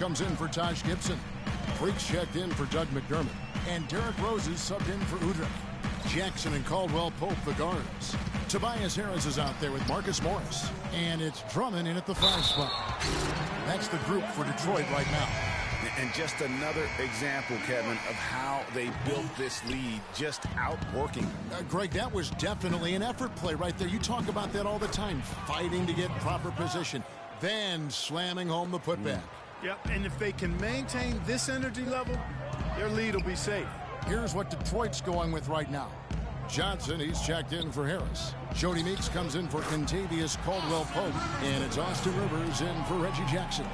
comes in for Taj Gibson. Freaks checked in for Doug McDermott. And Derrick Rose is subbed in for Udrih. Jackson and Caldwell Pope, the guards. Tobias Harris is out there with Marcus Morris. And it's Drummond in at the 5 spot. That's the group for Detroit right now. And just another example, Kevin, of how they built this lead, just outworking. Greg, that was definitely an effort play right there. You talk about that all the time, fighting to get proper position, then slamming home the putback. Yep, and if they can maintain this energy level, their lead will be safe. Here's what Detroit's going with right now. Johnson, he's checked in for Harris. Jody Meeks comes in for Contavious Caldwell-Pope. And it's Austin Rivers in for Reggie Jackson.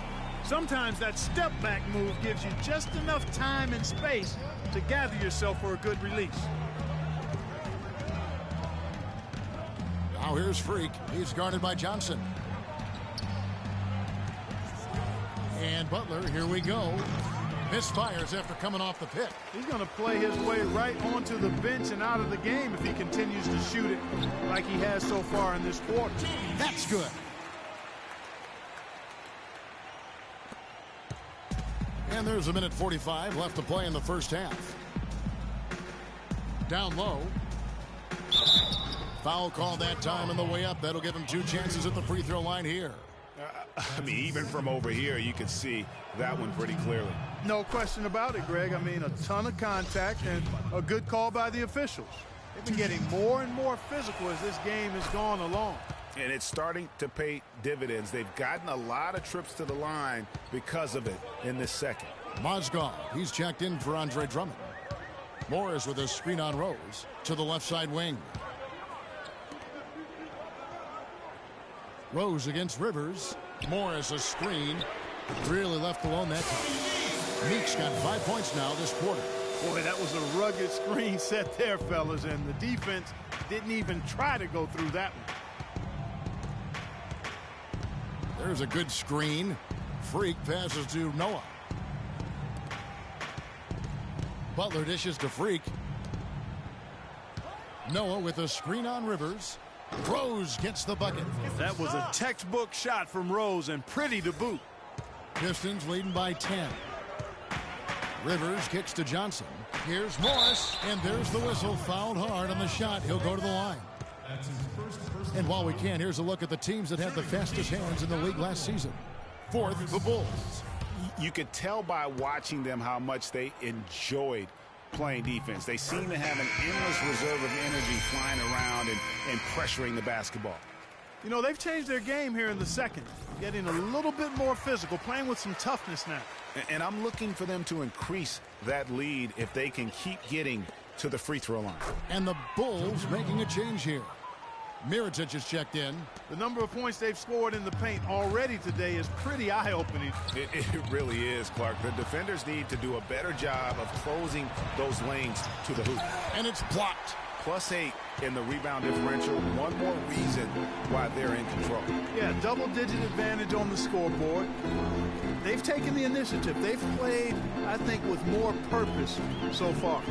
Sometimes that step-back move gives you just enough time and space to gather yourself for a good release. Now here's Freak. He's guarded by Johnson. And Butler, here we go. Misfires after coming off the pit. He's going to play his way right onto the bench and out of the game if he continues to shoot it like he has so far in this quarter. That's good. And there's 1:45 left to play in the first half. Down low. Foul called that time on the way up. That'll give him 2 chances at the free throw line here. I mean, even from over here, you can see that one pretty clearly. No question about it, Greg. I mean, a ton of contact and a good call by the officials. They've been getting more and more physical as this game has gone along. And it's starting to pay dividends. They've gotten a lot of trips to the line because of it in this second. Mozgov, he's checked in for Andre Drummond. Morris with a screen on Rose to the left side wing. Rose against Rivers. Morris a screen. Really left alone that time. Meeks got 5 points now this quarter. Boy, that was a rugged screen set there, fellas, and the defense didn't even try to go through that one. There's a good screen. Freak passes to Noah. Butler dishes to Freak. Noah with a screen on Rivers. Rose gets the bucket. That was a textbook shot from Rose, and pretty to boot. Pistons leading by 10. Rivers kicks to Johnson. Here's Morris, and there's the whistle. Fouled hard on the shot. He'll go to the line. And while we can, here's a look at the teams that had the fastest hands in the league last season. Fourth, the Bulls. You could tell by watching them how much they enjoyed playing defense. They seem to have an endless reserve of energy flying around and pressuring the basketball. You know, they've changed their game here in the second, getting a little bit more physical, playing with some toughness now. And I'm looking for them to increase that lead if they can keep getting to the free throw line. And the Bulls making a change here. Mirotic is checked in. The number of points they've scored in the paint already today is pretty eye-opening. It really is, Clark. The defenders need to do a better job of closing those lanes to the hoop. And it's blocked. +8 in the rebound differential. One more reason why they're in control. Yeah, double-digit advantage on the scoreboard. They've taken the initiative. They've played, I think, with more purpose so far.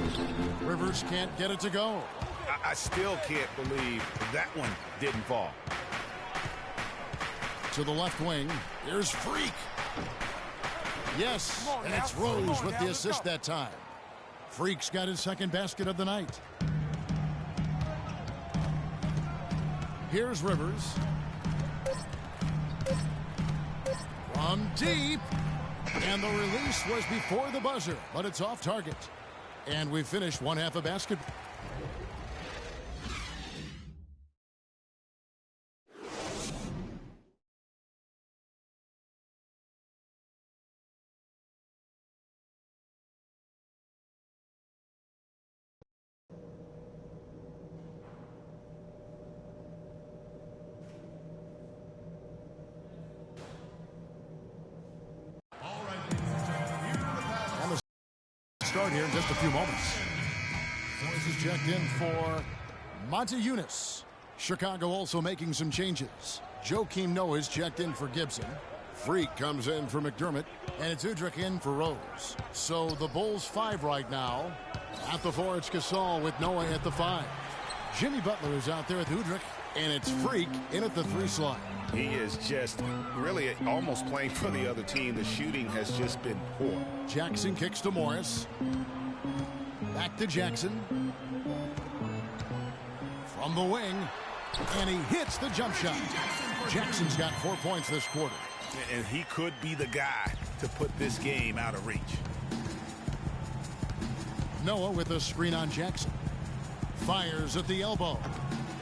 Rivers can't get it to go. I still can't believe that one didn't fall. To the left wing, here's Freak. Yes, and it's Rose with the assist that time. Freak's got his second basket of the night. Here's Rivers. From deep. And the release was before the buzzer, but it's off target. And we finished one half of basketball. Start here in just a few moments. This is checked in for Monte Eunice. Chicago also making some changes. Joakim Noah is checked in for Gibson. Freak comes in for McDermott. And it's Udrih in for Rose. So the Bulls 5 right now. At the 4, it's Gasol with Noah at the 5. Jimmy Butler is out there with Udrich, and it's Freak in at the 3 slot. He is just really almost playing for the other team. The shooting has just been poor. Jackson kicks to Morris. Back to Jackson. From the wing, and he hits the jump shot. Jackson's got 4 points this quarter. And he could be the guy to put this game out of reach. Noah with a screen on Jackson. Fires at the elbow.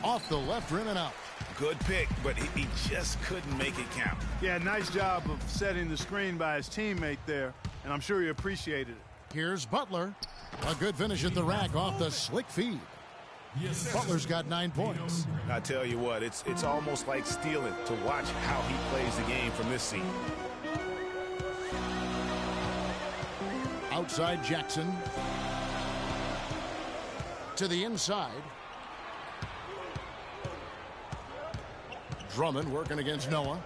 Off the left rim and out. Good pick, but he just couldn't make it count. Yeah, nice job of setting the screen by his teammate there, and I'm sure he appreciated it. Here's Butler. A good finish at the rack off the slick feed. Butler's got 9 points. I tell you what, it's almost like stealing to watch how he plays the game from this seat. Outside Jackson. To the inside. Drummond working against Noah.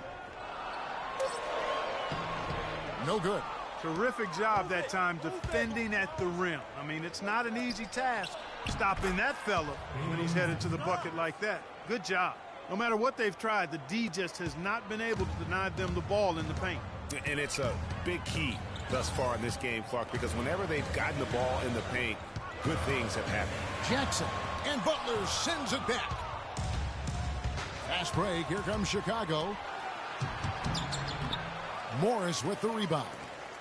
No good. Terrific job that time defending at the rim. I mean, it's not an easy task stopping that fella when he's headed to the bucket like that. Good job. No matter what they've tried, the D just has not been able to deny them the ball in the paint. And it's a big key thus far in this game, Clark, because whenever they've gotten the ball in the paint, good things have happened. Jackson, and Butler sends it back. Fast break. Here comes Chicago. Morris with the rebound.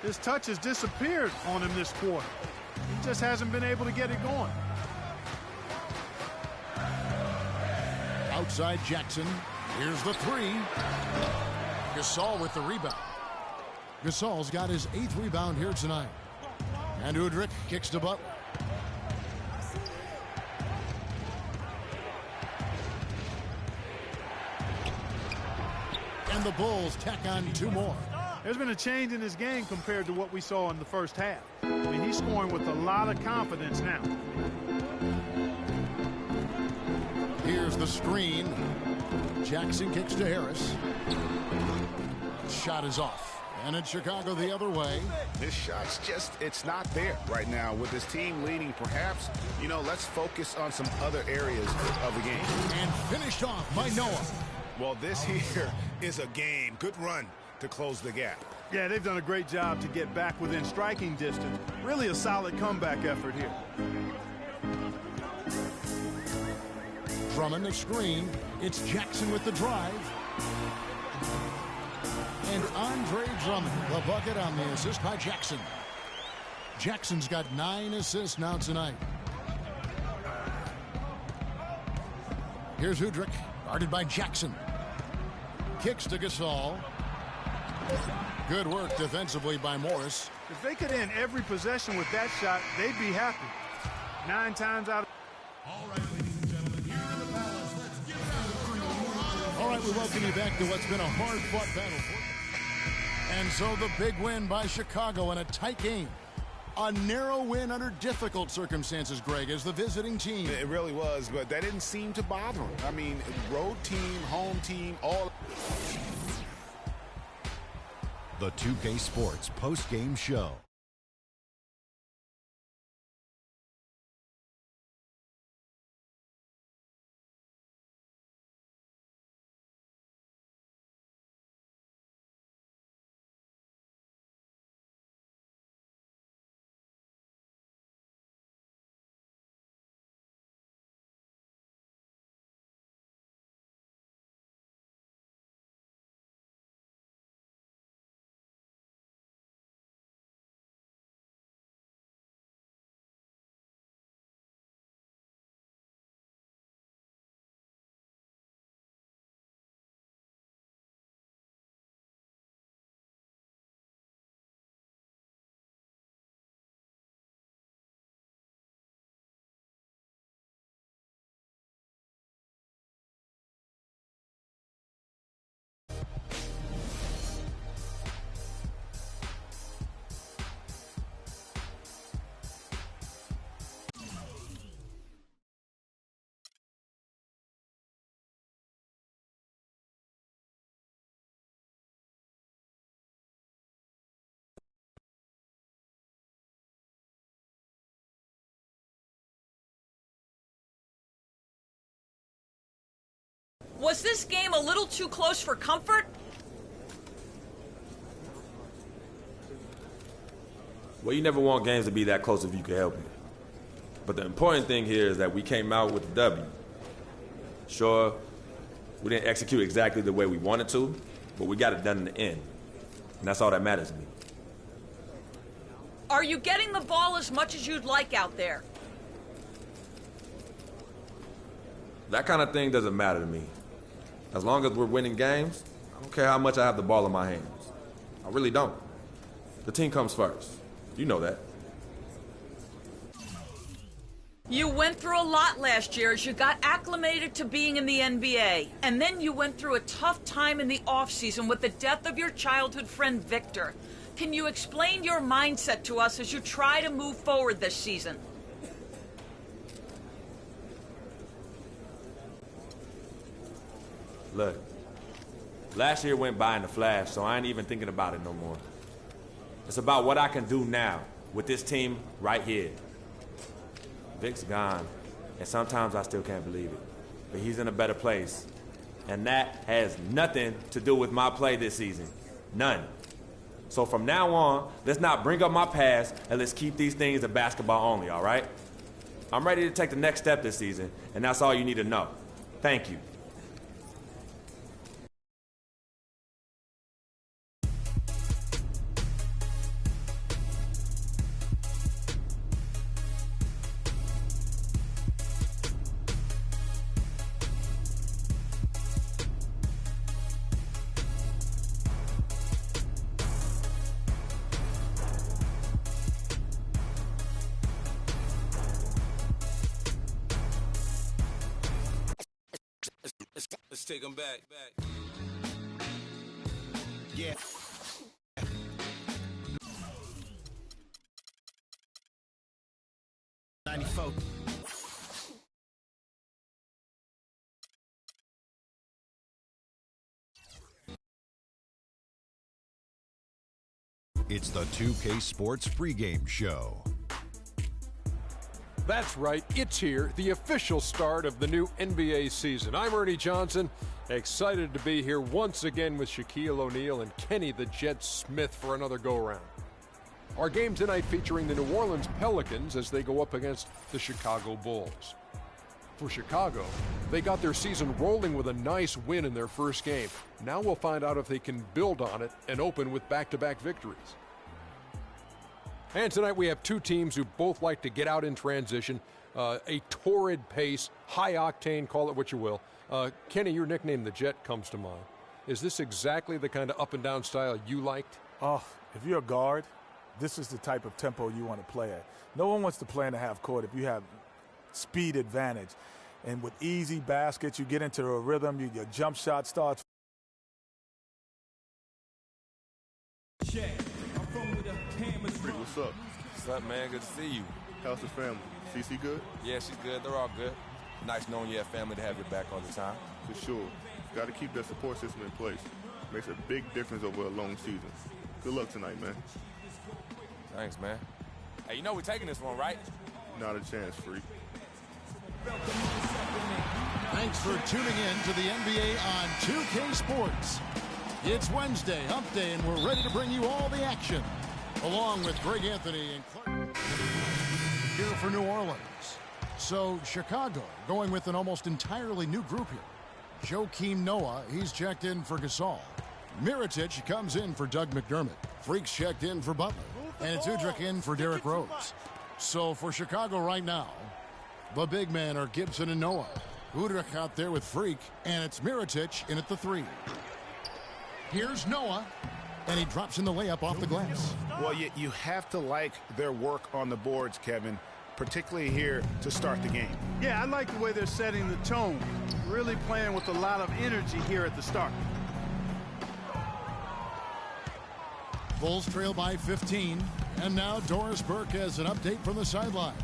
His touch has disappeared on him this quarter. He just hasn't been able to get it going. Outside Jackson. Here's the 3. Gasol with the rebound. Gasol's got his 8th rebound here tonight. And Udrich kicks to Butler. And the Bulls tack on 2 more. There's been a change in his game compared to what we saw in the first half. I mean, he's scoring with a lot of confidence now. Here's the screen. Jackson kicks to Harris. Shot is off. And it's Chicago the other way. This shot's just, it's not there right now. With this team leading, perhaps, you know, let's focus on some other areas of the game. And finished off by Noah. Well, this here is a game. Good run to close the gap. Yeah, they've done a great job to get back within striking distance. Really a solid comeback effort here. Drummond the screen. It's Jackson with the drive. And Andre Drummond, the bucket on the assist by Jackson. Jackson's got 9 assists now tonight. Here's Udrich, guarded by Jackson. Kicks to Gasol. Good work defensively by Morris. If they could end every possession with that shot, they'd be happy. 9 times out of... All right, ladies and gentlemen, here in the Palace, let's give it up for the All right, we welcome you back to what's been a hard-fought battle. And so the big win by Chicago in a tight game. A narrow win under difficult circumstances, Greg, as the visiting team. It really was, but that didn't seem to bother him. I mean, road team, home team, all. The 2K Sports post-game show. Was this game a little too close for comfort? Well, you never want games to be that close if you can help it. But the important thing here is that we came out with the W. Sure, we didn't execute exactly the way we wanted to, but we got it done in the end. And that's all that matters to me. Are you getting the ball as much as you'd like out there? That kind of thing doesn't matter to me. As long as we're winning games, I don't care how much I have the ball in my hands. I really don't. The team comes first. You know that. You went through a lot last year as you got acclimated to being in the NBA. And then you went through a tough time in the offseason with the death of your childhood friend, Victor. Can you explain your mindset to us as you try to move forward this season? Look, last year went by in a flash, so I ain't even thinking about it no more. It's about what I can do now with this team right here. Vic's gone, and sometimes I still can't believe it. But he's in a better place. And that has nothing to do with my play this season. None. So from now on, let's not bring up my past, and let's keep these things to basketball only, all right? I'm ready to take the next step this season, and that's all you need to know. Thank you. Let's take them back. Yeah. It's the 2K Sports pregame show. That's right, it's here, the official start of the new NBA season. I'm Ernie Johnson, excited to be here once again with Shaquille O'Neal and Kenny the Jet Smith for another go-around. Our game tonight featuring the New Orleans Pelicans as they go up against the Chicago Bulls. For Chicago, they got their season rolling with a nice win in their first game. Now we'll find out if they can build on it and open with back-to-back victories. And tonight we have two teams who both like to get out in transition, a torrid pace, high octane, call it what you will. Kenny, your nickname, the Jet, comes to mind. Is this exactly the kind of up and down style you liked? Oh, if you're a guard, this is the type of tempo you want to play at. No one wants to play in the half court if you have speed advantage. And with easy baskets, you get into a rhythm, your jump shot starts. What's up? What's up, man? Good to see you. How's the family? CC good? Yeah, she's good. They're all good. Nice knowing you have family to have your back all the time. For sure. Got to keep that support system in place. Makes a big difference over a long season. Good luck tonight, man. Thanks, man. Hey, you know we're taking this one, right? Not a chance, freak. Thanks for tuning in to the NBA on 2K Sports. It's Wednesday, hump day, and we're ready to bring you all the action. Along with Greg Anthony and Clark here for New Orleans. So Chicago going with an almost entirely new group here. Joakim Noah, he's checked in for Gasol. Mirotic comes in for Doug McDermott. Freak's checked in for Butler. And it's Udrich in for Derrick Rose. So for Chicago right now, the big men are Gibson and Noah. Udrich out there with Freak, and it's Mirotic in at the 3. Here's Noah, and he drops in the layup off the glass. Well, you have to like their work on the boards, Kevin, particularly here to start the game. Yeah, I like the way they're setting the tone. Really playing with a lot of energy here at the start. Bulls trail by 15, and now Doris Burke has an update from the sidelines.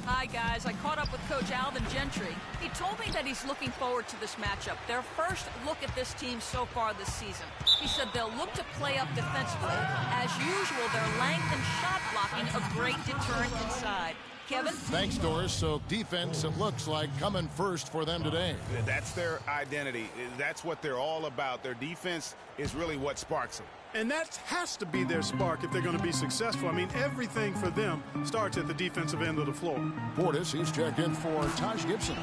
Hi, guys. I caught up with Coach Alvin Gentry. He told me that he's looking forward to this matchup, their first look at this team so far this season. He said they'll look to play up defensively. As usual, their length and shot blocking a great deterrent inside. Kevin. Thanks, Doris. So defense, it looks like, coming first for them today. That's their identity. That's what they're all about. Their defense is really what sparks them. And that has to be their spark if they're going to be successful. I mean, everything for them starts at the defensive end of the floor. Portis, he's checked in for Taj Gibson.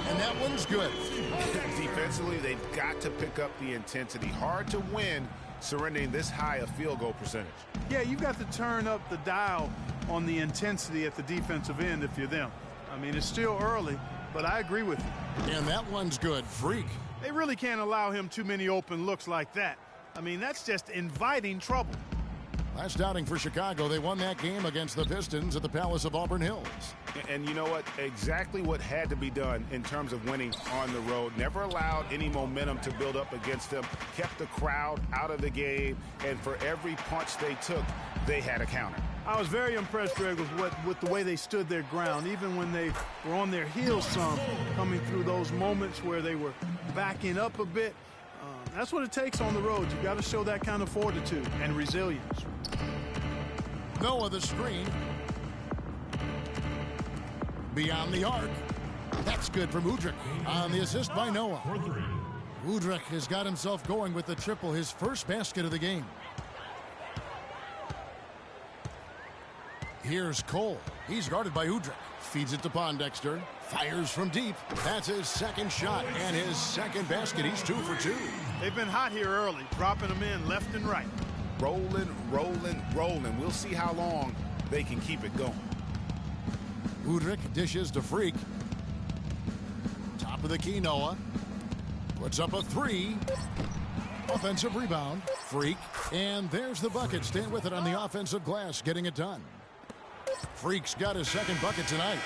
And that one's good. Defensively, they've got to pick up the intensity. Hard to win surrendering this high a field goal percentage. Yeah, you've got to turn up the dial on the intensity at the defensive end if you're them. I mean, it's still early, but I agree with you. And that one's good. Freak. They really can't allow him too many open looks like that. I mean, that's just inviting trouble. Last outing for Chicago, they won that game against the Pistons at the Palace of Auburn Hills. And you know what? Exactly what had to be done in terms of winning on the road. Never allowed any momentum to build up against them. Kept the crowd out of the game. And for every punch they took, they had a counter. I was very impressed, Greg, with the way they stood their ground, even when they were on their heels some, coming through those moments where they were backing up a bit. That's what it takes on the road. You've got to show that kind of fortitude and resilience. Noah the screen. Beyond the arc. That's good from Udrih on the assist by Noah. Udrih has got himself going with the triple, his first basket of the game. Here's Cole. He's guarded by Udrih. Feeds it to Pondexter. Fires from deep. That's his second shot and his second basket. He's 2 for 2. They've been hot here early, dropping them in left and right. Rolling, rolling, rolling. We'll see how long they can keep it going. Udrih dishes to Freak. Top of the key, Noah. Puts up a 3. Offensive rebound. Freak. And there's the bucket. Staying with it on the offensive glass, getting it done. Freak's got his second bucket tonight.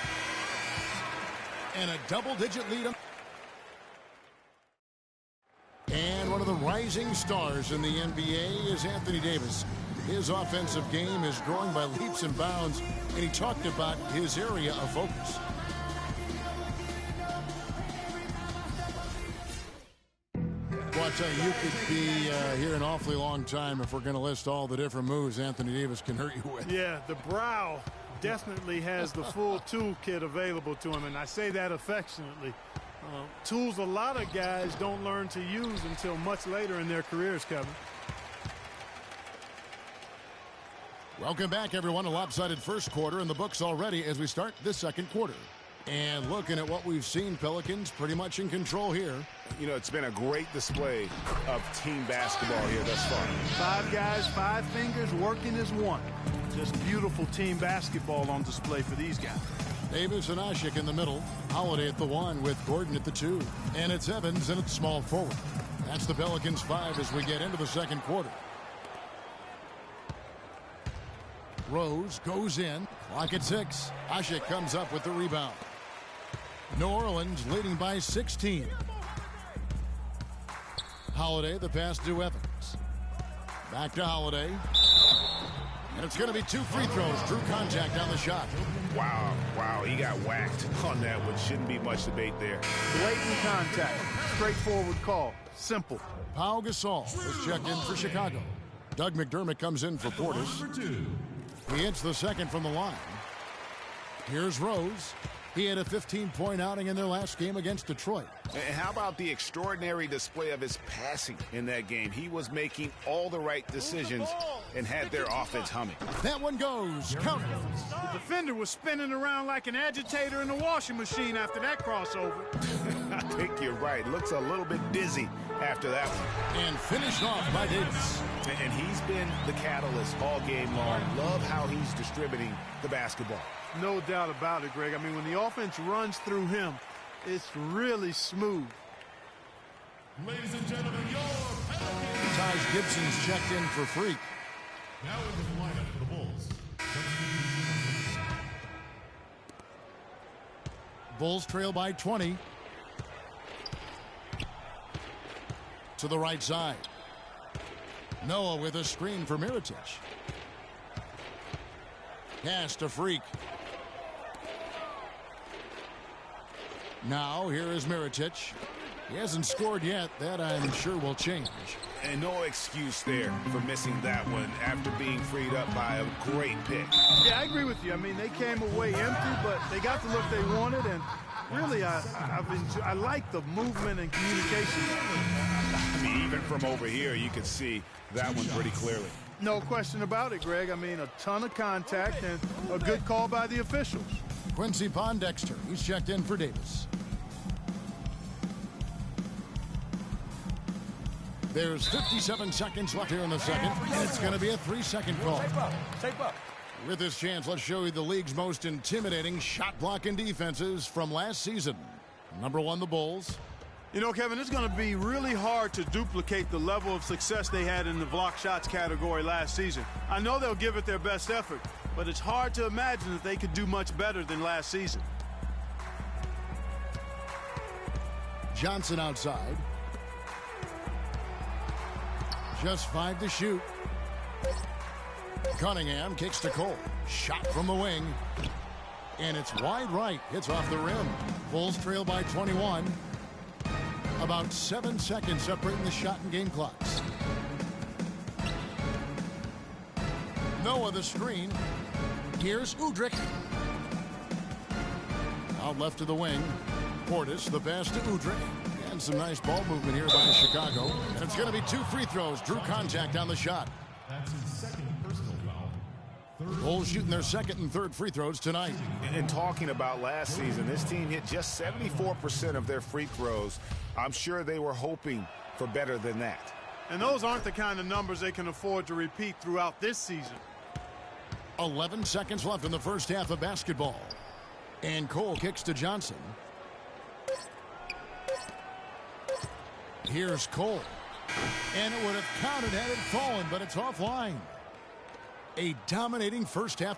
And a double-digit lead. And one of the rising stars in the NBA is Anthony Davis. His offensive game is growing by leaps and bounds, and he talked about his area of focus. Well, I tell you, you could be here an awfully long time if we're going to list all the different moves Anthony Davis can hurt you with. Yeah, the brow definitely has the full toolkit available to him, and I say that affectionately. Tools a lot of guys don't learn to use until much later in their careers, Kevin. Welcome back, everyone. A lopsided first quarter in the books already as we start this second quarter. And looking at what we've seen, Pelicans pretty much in control here. You know, it's been a great display of team basketball here thus far. 5 guys, 5 fingers working as one. Just beautiful team basketball on display for these guys. Davis and Ashik in the middle. Holiday at the 1 with Gordon at the 2. And it's Evans and it's small forward. That's the Pelicans 5 as we get into the second quarter. Rose goes in. Clock at 6. Ashik comes up with the rebound. New Orleans leading by 16. Holiday, the pass to Evans. Back to Holiday. And it's going to be 2 free throws. Drew contact on the shot. Wow, he got whacked on that one. Shouldn't be much debate there. Blatant contact. Straightforward call. Simple. Pau Gasol is checked in for Chicago. Doug McDermott comes in for Portis. He hits the second from the line. Here's Rose. He had a 15-point outing in their last game against Detroit. And how about the extraordinary display of his passing in that game? He was making all the right decisions and had their offense humming. That one goes. Count it. The defender was spinning around like an agitator in a washing machine after that crossover. I think you're right. Looks a little bit dizzy after that one. And finished off by Davis. And he's been the catalyst all game long. Love how he's distributing the basketball. No doubt about it, Greg. I mean, when the offense runs through him, it's really smooth. Ladies and gentlemen, your Pelicans. Taj Gibson's checked in for Freak. Now into the lineup for the Bulls. Bulls trail by 20. To the right side. Noah with a screen for Mirotic. Pass to Freak. Now here is Mirotic. He hasn't scored yet. That I'm sure will change. And no excuse there for missing that one after being freed up by a great pick. Yeah, I agree with you. I mean, they came away empty, but they got the look they wanted, and really, I like the movement and communication. I mean, even from over here, you could see that one pretty clearly. No question about it, Greg. I mean, a ton of contact and a good call by the officials. Quincy Pondexter, he's checked in for Davis. There's 57 seconds left here in the second, and it's going to be a 3-second call. Tape up. With this chance, let's show you the league's most intimidating shot blocking defenses from last season. Number 1, the Bulls. You know, Kevin, it's going to be really hard to duplicate the level of success they had in the block shots category last season. I know they'll give it their best effort, but it's hard to imagine that they could do much better than last season. Johnson outside. Just 5 to shoot. Cunningham kicks to Cole. Shot from the wing. And it's wide right. Hits off the rim. Bulls trail by 21. About 7 seconds separating the shot and game clocks. Noah the screen. Here's Udrich. Out left to the wing. Portis, the pass to Udrich. And some nice ball movement here by Chicago. And it's going to be 2 free throws. Drew contact on the shot. That's his second personal foul. Bulls shooting their second and third free throws tonight. And talking about last season, this team hit just 74% of their free throws. I'm sure they were hoping for better than that. And those aren't the kind of numbers they can afford to repeat throughout this season. 11 seconds left in the first half of basketball. And Cole kicks to Johnson. Here's Cole. And it would have counted had it fallen, but it's offline. A dominating first half.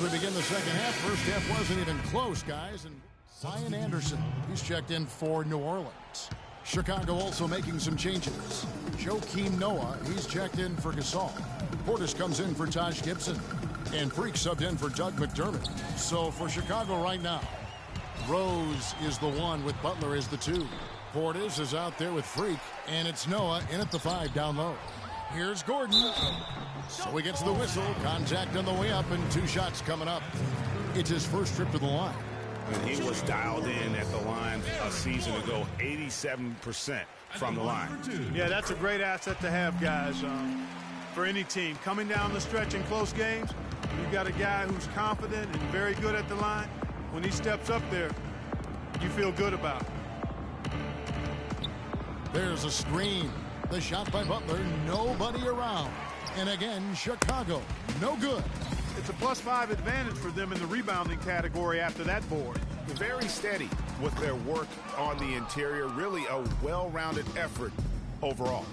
We begin the second half. First half wasn't even close, guys. And Ryan Anderson, he's checked in for New Orleans. Chicago also making some changes. Joakim Noah, he's checked in for Gasol. Portis comes in for Taj Gibson. And Freak subbed in for Doug McDermott. So for Chicago right now, Rose is the 1 with Butler as the 2. Portis is out there with Freak. And it's Noah in at the 5 down low. Here's Gordon. So he gets the whistle. Contact on the way up and 2 shots coming up. It's his first trip to the line. And he was dialed in at the line a season ago, 87% from the line. Yeah, that's a great asset to have, guys, for any team. Coming down the stretch in close games, you've got a guy who's confident and very good at the line. When he steps up there, you feel good about it. There's a screen. The shot by Butler, nobody around. And again, Chicago, no good. It's a +5 advantage for them in the rebounding category after that board. Very steady with their work on the interior. Really a well-rounded effort overall.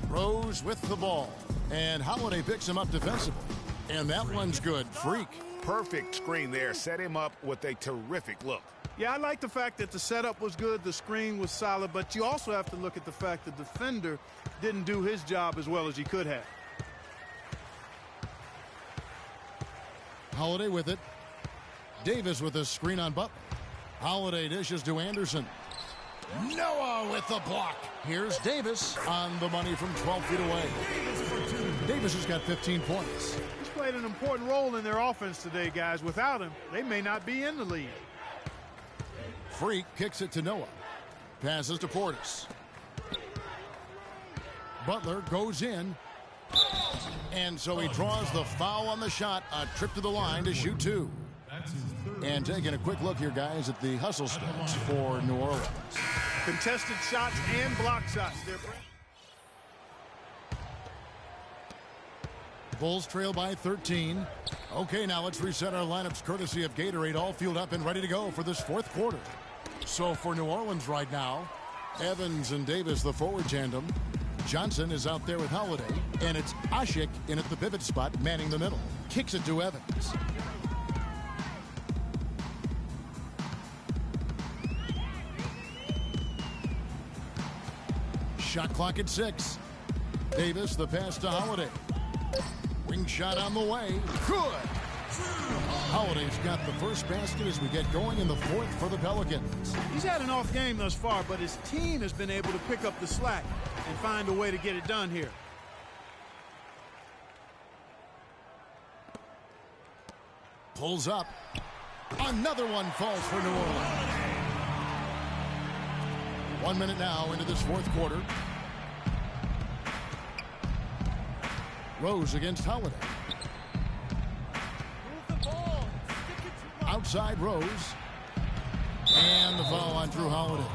Rose with the ball. And Holiday picks him up defensively. And that one's good. Freak. Perfect screen there. Set him up with a terrific look. Yeah, I like the fact that the setup was good, the screen was solid, but you also have to look at the fact the defender didn't do his job as well as he could have. Holiday with it. Davis with a screen on Butler. Holiday dishes to Anderson. Noah with the block. Here's Davis on the money from 12 feet away. Davis has got 15 points. He's played an important role in their offense today, guys. Without him, they may not be in the lead. Freak kicks it to Noah. Passes to Portis. Butler goes in. And so he draws the foul on the shot. A trip to the line to shoot 2. And taking a quick look here, guys, at the hustle stats for New Orleans. Contested shots and block shots. Bulls trail by 13. Okay, now let's reset our lineups courtesy of Gatorade, all fueled up and ready to go for this fourth quarter. So for New Orleans right now, Evans and Davis, the forward tandem. Johnson is out there with Holiday, and it's Ashik in at the pivot spot, manning the middle. Kicks it to Evans. Shot clock at 6. Davis, the pass to Holiday. Wing shot on the way. Good. Holiday's got the first basket as we get going in the fourth for the Pelicans. He's had an off game thus far, but his team has been able to pick up the slack and find a way to get it done here. Pulls up. Another one falls for New Orleans. 1 minute now into this fourth quarter. Rose against Holiday. Outside Rose. And the foul on Drew Holiday.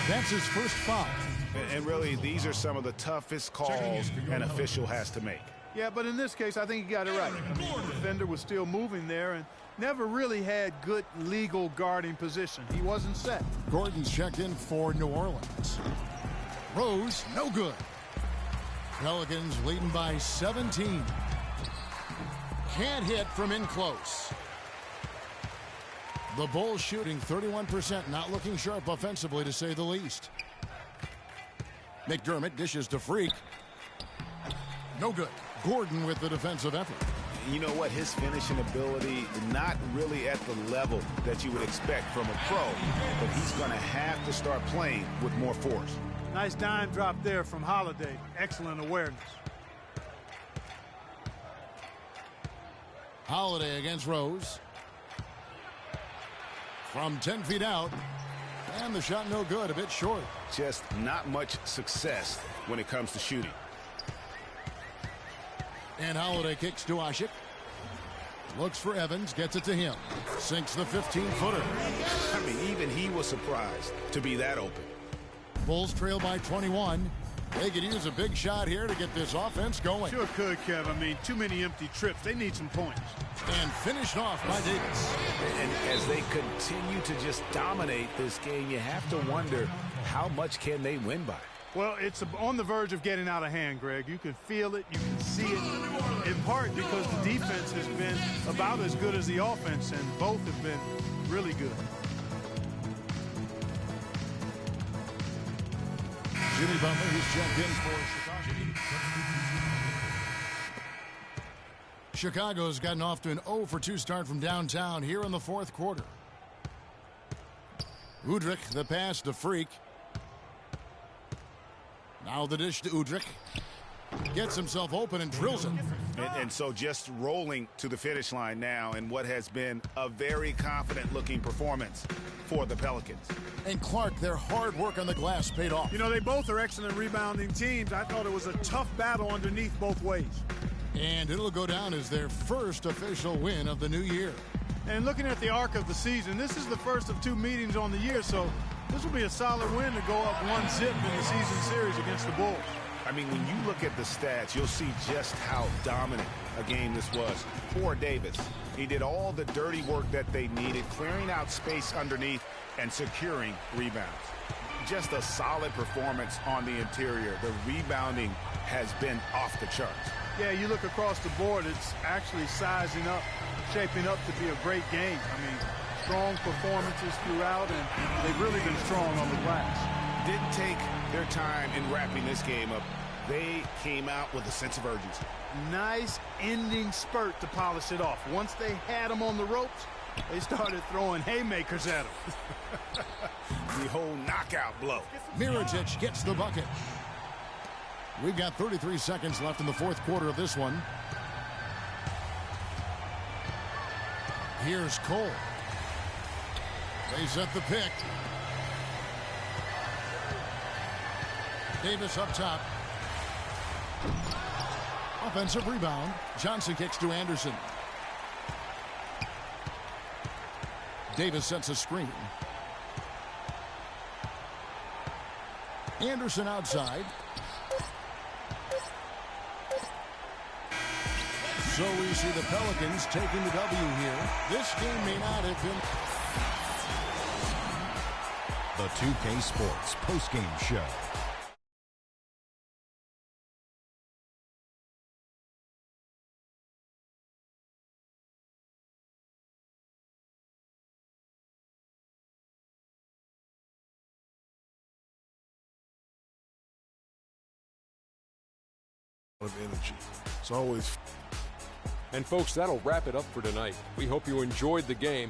That's his first foul. And really, these are some of the toughest calls an official has to make. Yeah, but in this case, I think he got it right. I mean, the defender was still moving there and never really had good legal guarding position. He wasn't set. Gordon's checked in for New Orleans. Rose, no good. Pelicans leading by 17. Can't hit from in close. The Bulls shooting 31%, not looking sharp offensively to say the least. McDermott dishes to Freak. No good. Gordon with the defensive effort. You know what? His finishing ability, not really at the level that you would expect from a pro, but he's going to have to start playing with more force. Nice dime drop there from Holiday. Excellent awareness. Holiday against Rose. From 10 feet out. And the shot no good, a bit short. Just not much success when it comes to shooting. And Holiday kicks to Ashik. Looks for Evans, gets it to him. Sinks the 15-footer. I mean, even he was surprised to be that open. Bulls trail by 21. They could use a big shot here to get this offense going. Sure could, Kev. I mean, too many empty trips. They need some points. And finished off by Davis. And as they continue to just dominate this game, you have to wonder how much can they win by. Well, it's on the verge of getting out of hand, Greg. You can feel it. You can see it, in part because the defense has been about as good as the offense, and both have been really good. Jimmy Butler, he's checked in for Chicago. Chicago's gotten off to an 0-for-2 start from downtown here in the fourth quarter. Udrich, the pass to Freak. Now the dish to Udrich. Gets himself open and drills it. And so just rolling to the finish line now in what has been a very confident-looking performance for the Pelicans. And Clark, their hard work on the glass paid off. You know, they both are excellent rebounding teams. I thought it was a tough battle underneath both ways. And it'll go down as their first official win of the new year. And looking at the arc of the season, this is the first of 2 meetings on the year, so this will be a solid win to go up 1-0 in the season series against the Bulls. I mean, when you look at the stats, you'll see just how dominant a game this was. Poor Davis. He did all the dirty work that they needed, clearing out space underneath and securing rebounds. Just a solid performance on the interior. The rebounding has been off the charts. Yeah, you look across the board, it's actually sizing up, shaping up to be a great game. I mean, strong performances throughout, and they've really been strong on the glass. Didn't take their time in wrapping this game up. They came out with a sense of urgency. Nice ending spurt to polish it off. Once they had them on the ropes, they started throwing haymakers at them. The whole knockout blow. Mirotic gets the bucket. We've got 33 seconds left in the fourth quarter of this one. Here's Cole. They set the pick. Davis up top. Offensive rebound. Johnson kicks to Anderson. Davis sets a screen. Anderson outside. So we see the Pelicans taking the W here. This game may not have been. The 2K Sports postgame show. of energy. It's always. And folks, that'll wrap it up for tonight. We hope you enjoyed the game.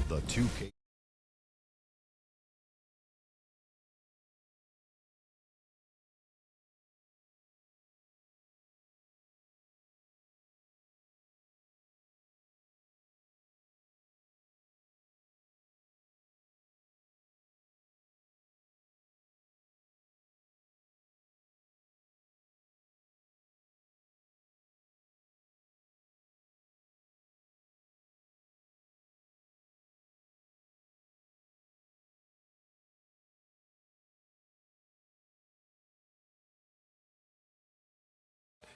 The 2K.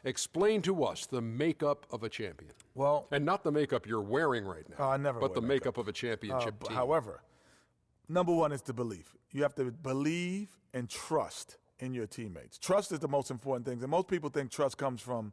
Explain to us the makeup of a champion. Well, and not the makeup you're wearing right now. I never. But the makeup of a championship team. However, number one is the belief. You have to believe and trust in your teammates. Trust is the most important thing. And most people think trust comes from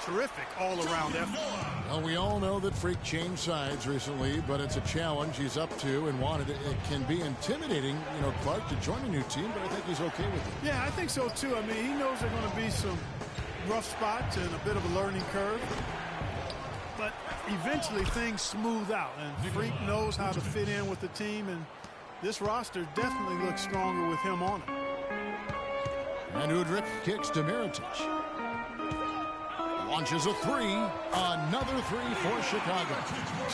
terrific all-around effort. Well, we all know that Freak changed sides recently, but it's a challenge he's up to and wanted. It can be intimidating, you know, Clark, to join a new team, but I think he's okay with it. Yeah, I think so, too. I mean, he knows there are going to be some rough spots and a bit of a learning curve. But eventually things smooth out, and Freak knows how to fit in with the team, and this roster definitely looks stronger with him on it. And Udrih kicks to Mirotic. Launches a three. Another three for Chicago.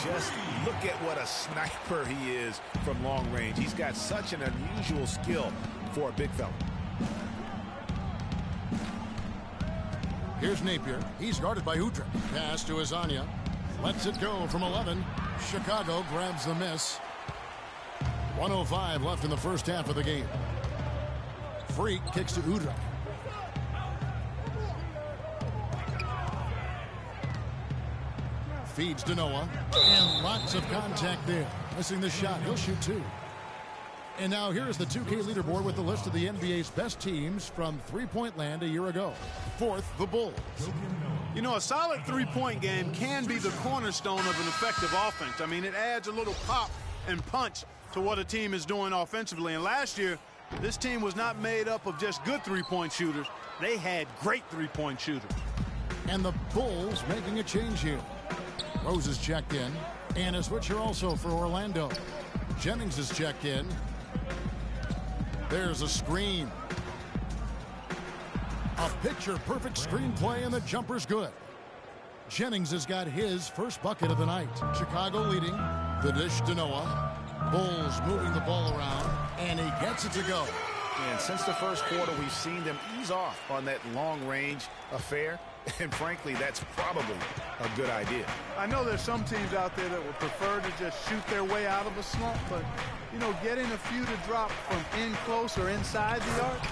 Just look at what a sniper he is from long range. He's got such an unusual skill for a big fella. Here's Napier. He's guarded by Udrih. Pass to Azania. Lets it go from 11. Chicago grabs the miss. 1:05 left in the first half of the game. Freak kicks to Udrih. Feeds to Noah. And lots of contact there. Missing the shot. He'll shoot two. And now here's the 2K leaderboard with the list of the NBA's best teams from three-point land a year ago. Fourth, the Bulls. You know, a solid three-point game can be the cornerstone of an effective offense. I mean, it adds a little pop and punch to what a team is doing offensively. And last year, this team was not made up of just good three-point shooters. They had great three-point shooters. And the Bulls making a change here. Rose is checked in. And a switcher also for Orlando. Jennings is checked in. There's a screen. A picture-perfect screenplay, and the jumper's good. Jennings has got his first bucket of the night. Chicago leading. The dish to Noah. Bulls moving the ball around, and he gets it to go. And since the first quarter, we've seen them ease off on that long-range affair. And frankly, that's probably a good idea. I know there's some teams out there that would prefer to just shoot their way out of a slump, but, you know, getting a few to drop from in close or inside the arc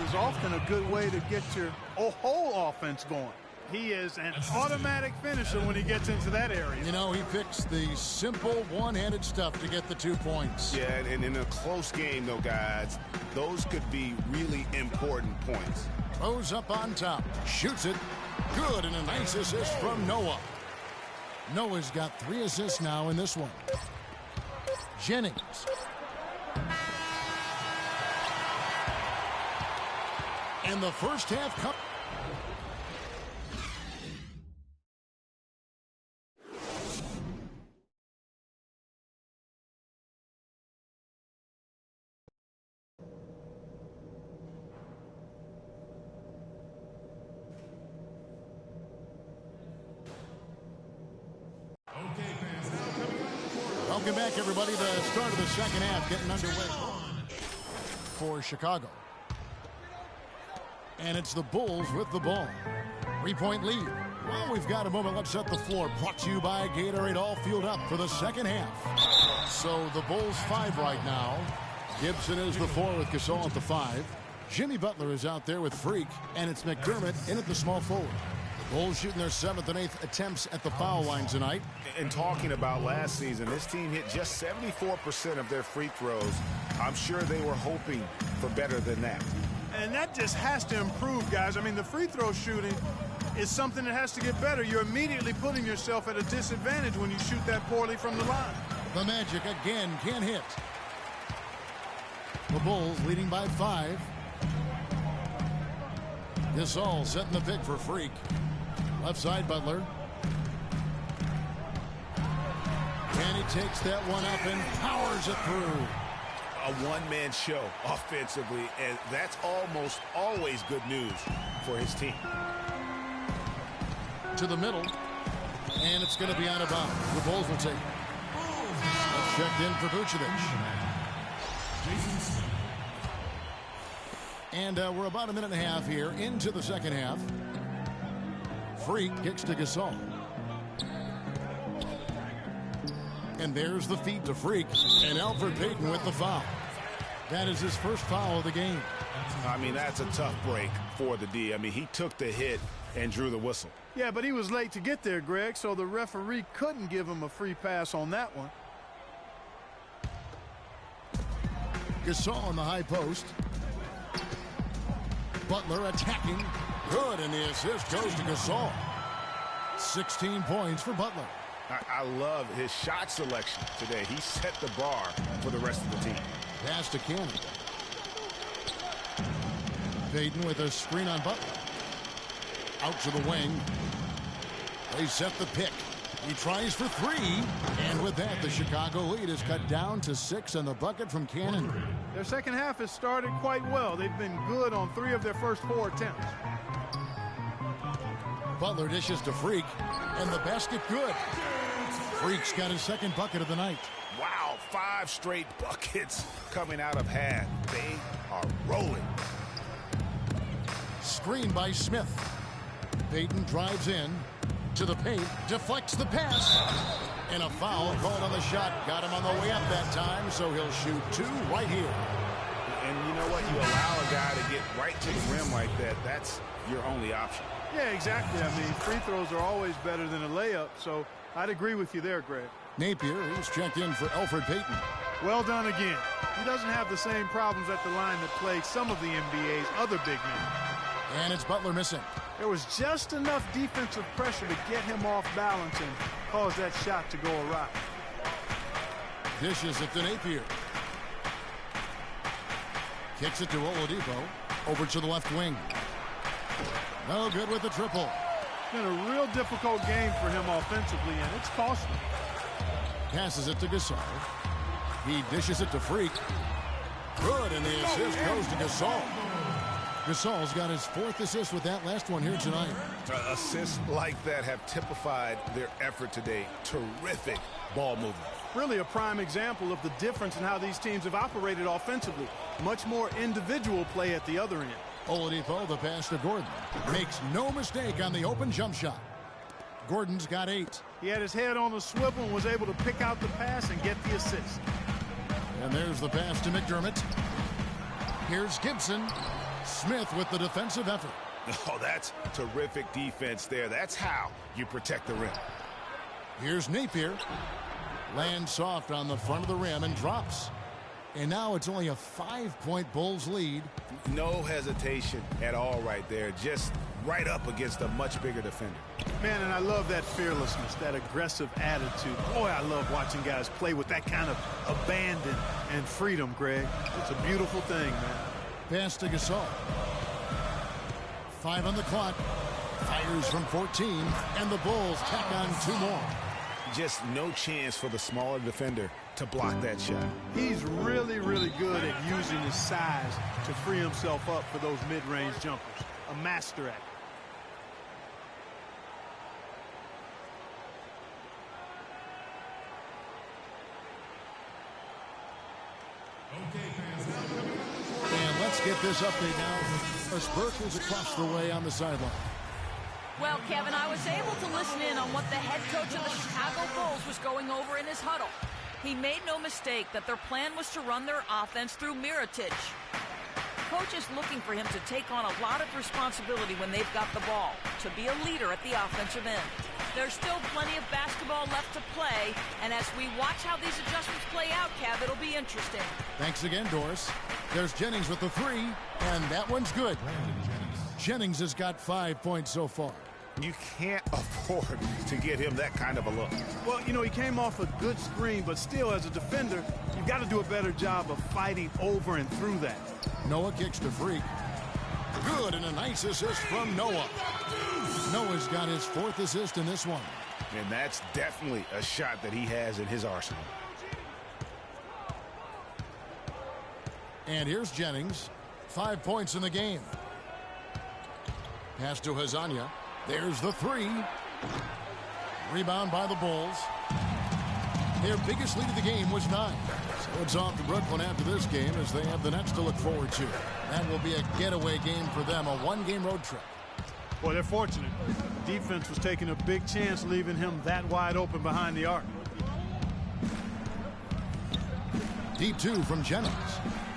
is often a good way to get your whole offense going. He is an automatic finisher when he gets into that area. You know, he picks the simple one-handed stuff to get the 2 points. Yeah, and in a close game, though, guys, those could be really important points. Rose up on top. Shoots it. Good, and a nice assist from Noah. Noah's got 3 assists now in this one. Jennings. And the first half comes. Welcome back, everybody. The start of the second half getting underway for Chicago. And it's the Bulls with the ball. 3-point lead. Well, we've got a moment. Let's set the floor. Brought to you by Gatorade. All fueled up for the second half. So the Bulls 5 right now. Gibson is the 4 with Gasol at the 5. Jimmy Butler is out there with Freak. And it's McDermott in at the small forward. Bulls shooting their 7th and 8th attempts at the foul line tonight. And talking about last season, this team hit just 74% of their free throws. I'm sure they were hoping for better than that. And that just has to improve, guys. I mean, the free throw shooting is something that has to get better. You're immediately putting yourself at a disadvantage when you shoot that poorly from the line. The Magic again can't hit. The Bulls leading by 5. Gasol setting the pick for Freak. Left side, Butler. And he takes that one up and powers it through. A one-man show offensively, and that's almost always good news for his team. To the middle, and it's going to be out of bounds. The Bulls will take it. That's checked in for Vucevic. And we're about a minute and a half here into the second half. Freak kicks to Gasol. And there's the feed to Freak. And Alfred Payton with the foul. That is his first foul of the game. I mean, that's a tough break for the D. I mean, he took the hit and drew the whistle. Yeah, but he was late to get there, Greg, so the referee couldn't give him a free pass on that one. Gasol on the high post. Butler attacking. Good, and the assist goes to Gasol. 16 points for Butler. I love his shot selection today. He set the bar for the rest of the team. Pass to Cannon. Payton with a screen on Butler. Out to the wing. They set the pick. He tries for three. And with that, the Chicago lead is cut down to 6 and the bucket from Cannon. Their second half has started quite well. They've been good on 3 of their first 4 attempts. Butler dishes to Freak. And the basket good. Freak's got his second bucket of the night. Wow, 5 straight buckets coming out of half. They are rolling. Screen by Smith. Payton drives in to the paint, deflects the pass, and a foul called on the shot. Got him on the way up that time, so he'll shoot 2 right here. And you know what? You allow a guy to get right to the rim like that. That's your only option. Yeah, exactly. I mean, free throws are always better than a layup, so I'd agree with you there, Greg. Napier, who's checked in for Elfrid Payton. Well done again. He doesn't have the same problems at the line that plague some of the NBA's other big men. And it's Butler missing. There was just enough defensive pressure to get him off balance and cause that shot to go awry. Dishes it to Napier. Kicks it to Oladipo. Over to the left wing. No good with the triple. It's been a real difficult game for him offensively, and it's costly. Passes it to Gasol. He dishes it to Freak. Good, and the assist goes to Gasol. Gasol's got his 4th assist with that last one here tonight. Assists like that have typified their effort today. Terrific ball movement. Really a prime example of the difference in how these teams have operated offensively. Much more individual play at the other end. Oladipo, the pass to Gordon. Makes no mistake on the open jump shot. Gordon's got 8. He had his head on a swivel and was able to pick out the pass and get the assist. And there's the pass to McDermott. Here's Gibson. Smith with the defensive effort. Oh, that's terrific defense there. That's how you protect the rim. Here's Napier. Lands soft on the front of the rim and drops. And now it's only a 5-point Bulls lead. No hesitation at all right there. Just right up against a much bigger defender. Man, and I love that fearlessness, that aggressive attitude. Boy, I love watching guys play with that kind of abandon and freedom, Greg. It's a beautiful thing, man. Pass to Gasol. 5 on the clock. Fires from 14, and the Bulls tack on 2 more. Just no chance for the smaller defender to block that shot. He's really, really good at using his size to free himself up for those mid-range jumpers. A master at it. And let's get this update now. As Burke is across the way on the sideline. Well, Kevin, I was able to listen in on what the head coach of the Chicago Bulls was going over in his huddle. He made no mistake that their plan was to run their offense through Mirotic. Coach is looking for him to take on a lot of responsibility when they've got the ball, to be a leader at the offensive end. There's still plenty of basketball left to play, and as we watch how these adjustments play out, Kev, it'll be interesting. Thanks again, Doris. There's Jennings with the 3, and that one's good. Jennings has got 5 points so far. You can't afford to get him that kind of a look. Well, you know, he came off a good screen, but still, as a defender, you've got to do a better job of fighting over and through that. Noah kicks to Freak. Good, and a nice assist from Noah. Noah's got his 4th assist in this one. And that's definitely a shot that he has in his arsenal. And here's Jennings. 5 points in the game. Pass to Hazanya. There's the 3. Rebound by the Bulls. Their biggest lead of the game was 9. So it's off to Brooklyn after this game as they have the Nets to look forward to. That will be a getaway game for them, a 1-game road trip. Boy, they're fortunate. Defense was taking a big chance leaving him that wide open behind the arc. Deep 2 from Jennings.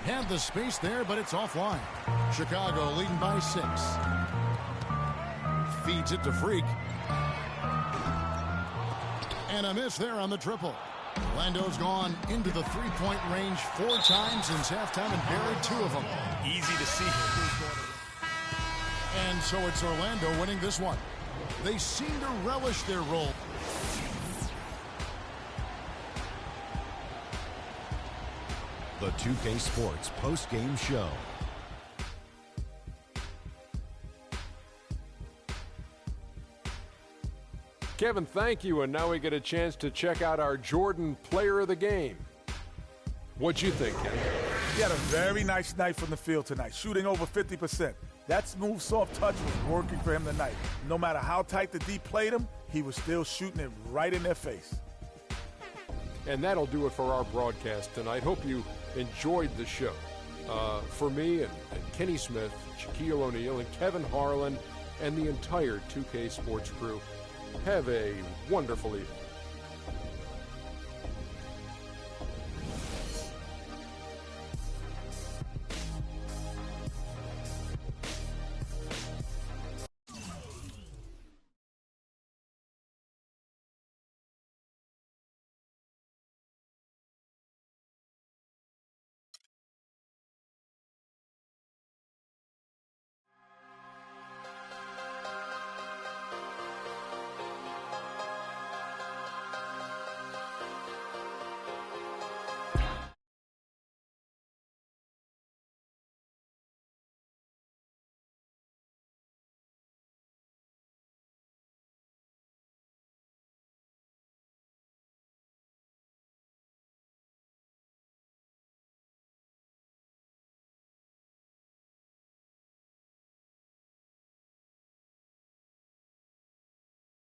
Had the space there, but it's offline. Chicago leading by 6. Feeds it to Freak. And a miss there on the triple. Orlando's gone into the 3-point range 4 times since halftime and buried 2 of them. Easy to see. And so it's Orlando winning this one. They seem to relish their role. The 2K Sports post-game show. Kevin, thank you, and now we get a chance to check out our Jordan Player of the Game. What'd you think, Kevin? He had a very nice night from the field tonight, shooting over 50%. That smooth, soft touch was working for him tonight. No matter how tight the D played him, he was still shooting it right in their face. And that'll do it for our broadcast tonight. Hope you enjoyed the show. For me and Kenny Smith, Shaquille O'Neal, and Kevin Harlan, and the entire 2K Sports crew, have a wonderful evening.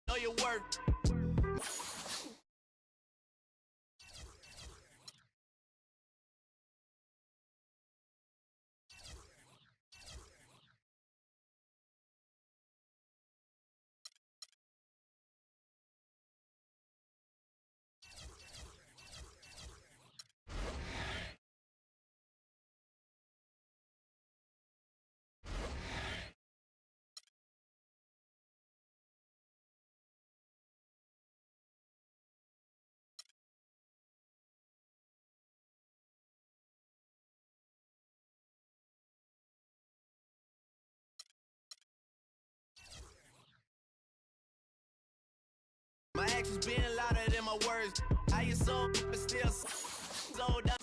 Know your worth. My actions being louder than my words. I assume, but still sold out.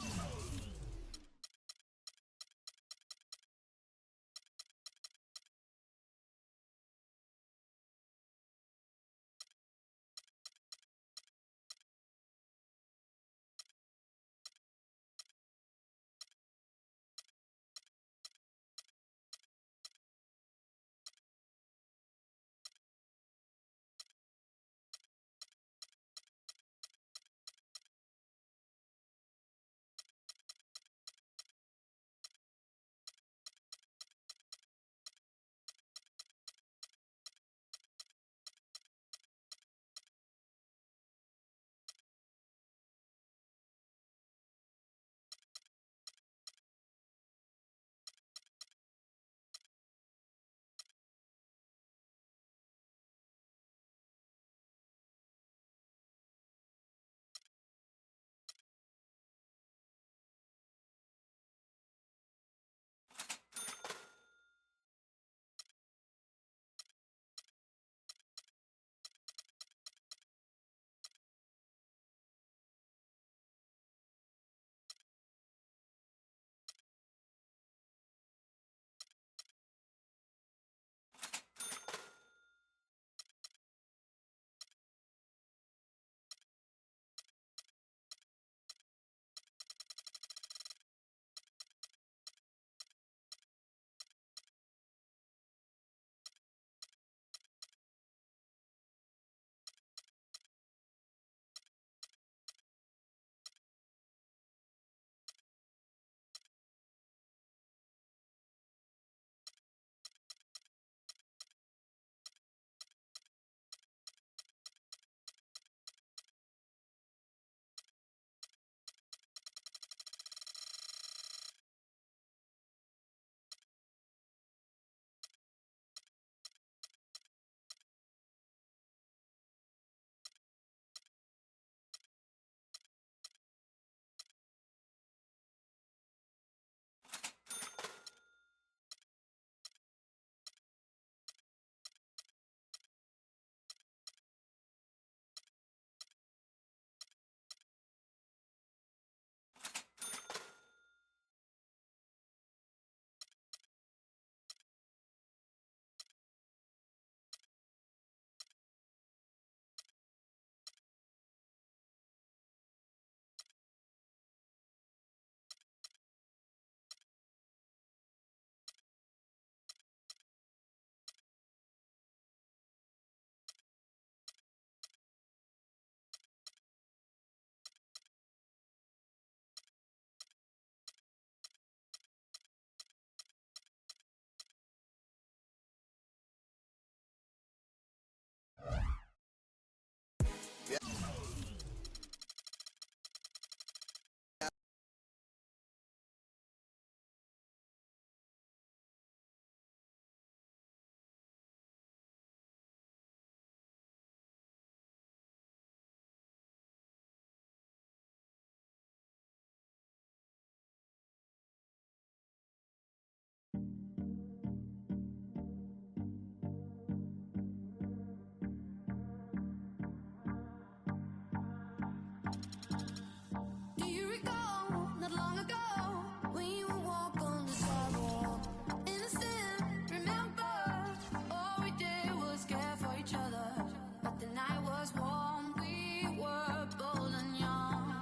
each other, but the night was warm. We were bold and young.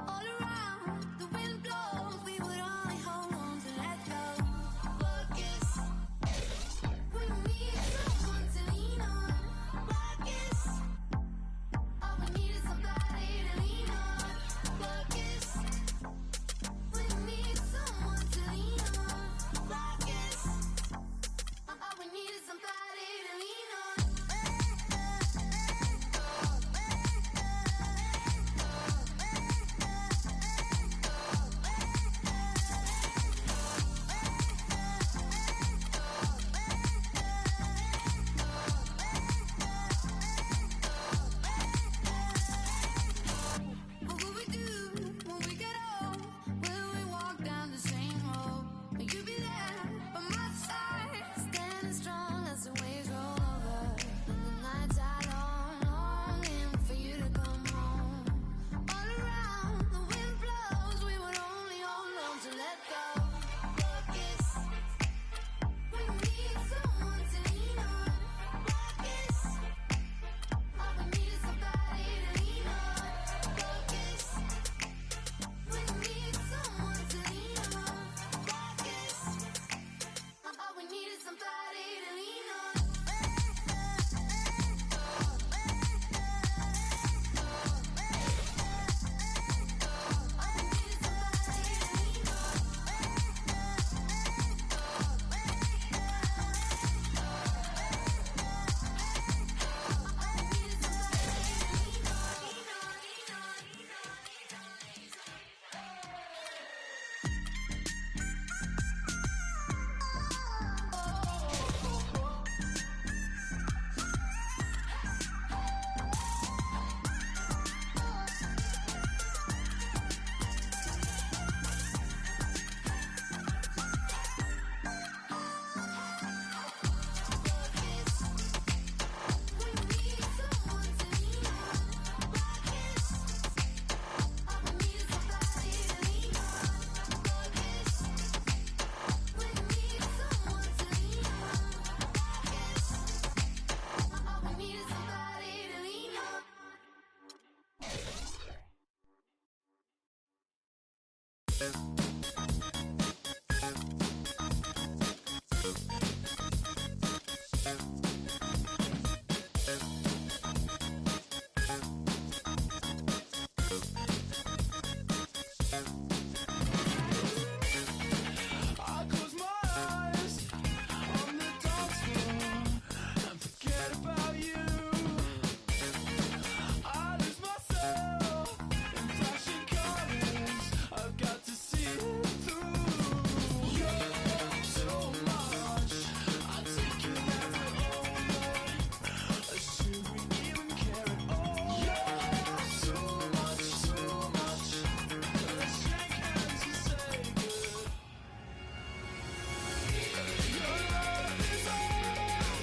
All around, the wind blows. We would only hold on to let go. Focus. We need someone to lean on. Focus. All we need is somebody to lean on. Focus. We need someone to lean on. Focus. All we need is somebody to lean on. What will we do when we get old? Will we walk down the same road? Will you be there by my side, standing strong as the waves roll over? And the nights are long, longing for you to come home. All around, the wind blows. We would only hold on to let go. Focus. We need someone to lean on. Focus. All we need is somebody to lean on. Focus. We need someone to lean on. Focus. All we need is somebody to lean on. All we need is somebody to lean on. I close my eyes on the dance floor and forget about you. I lose myself in flashing colors. I've got to see it through. You're too much. I take it as an honor. Should we even care at all? You're too much, too much. Let's shake hands and say good. Your love is old.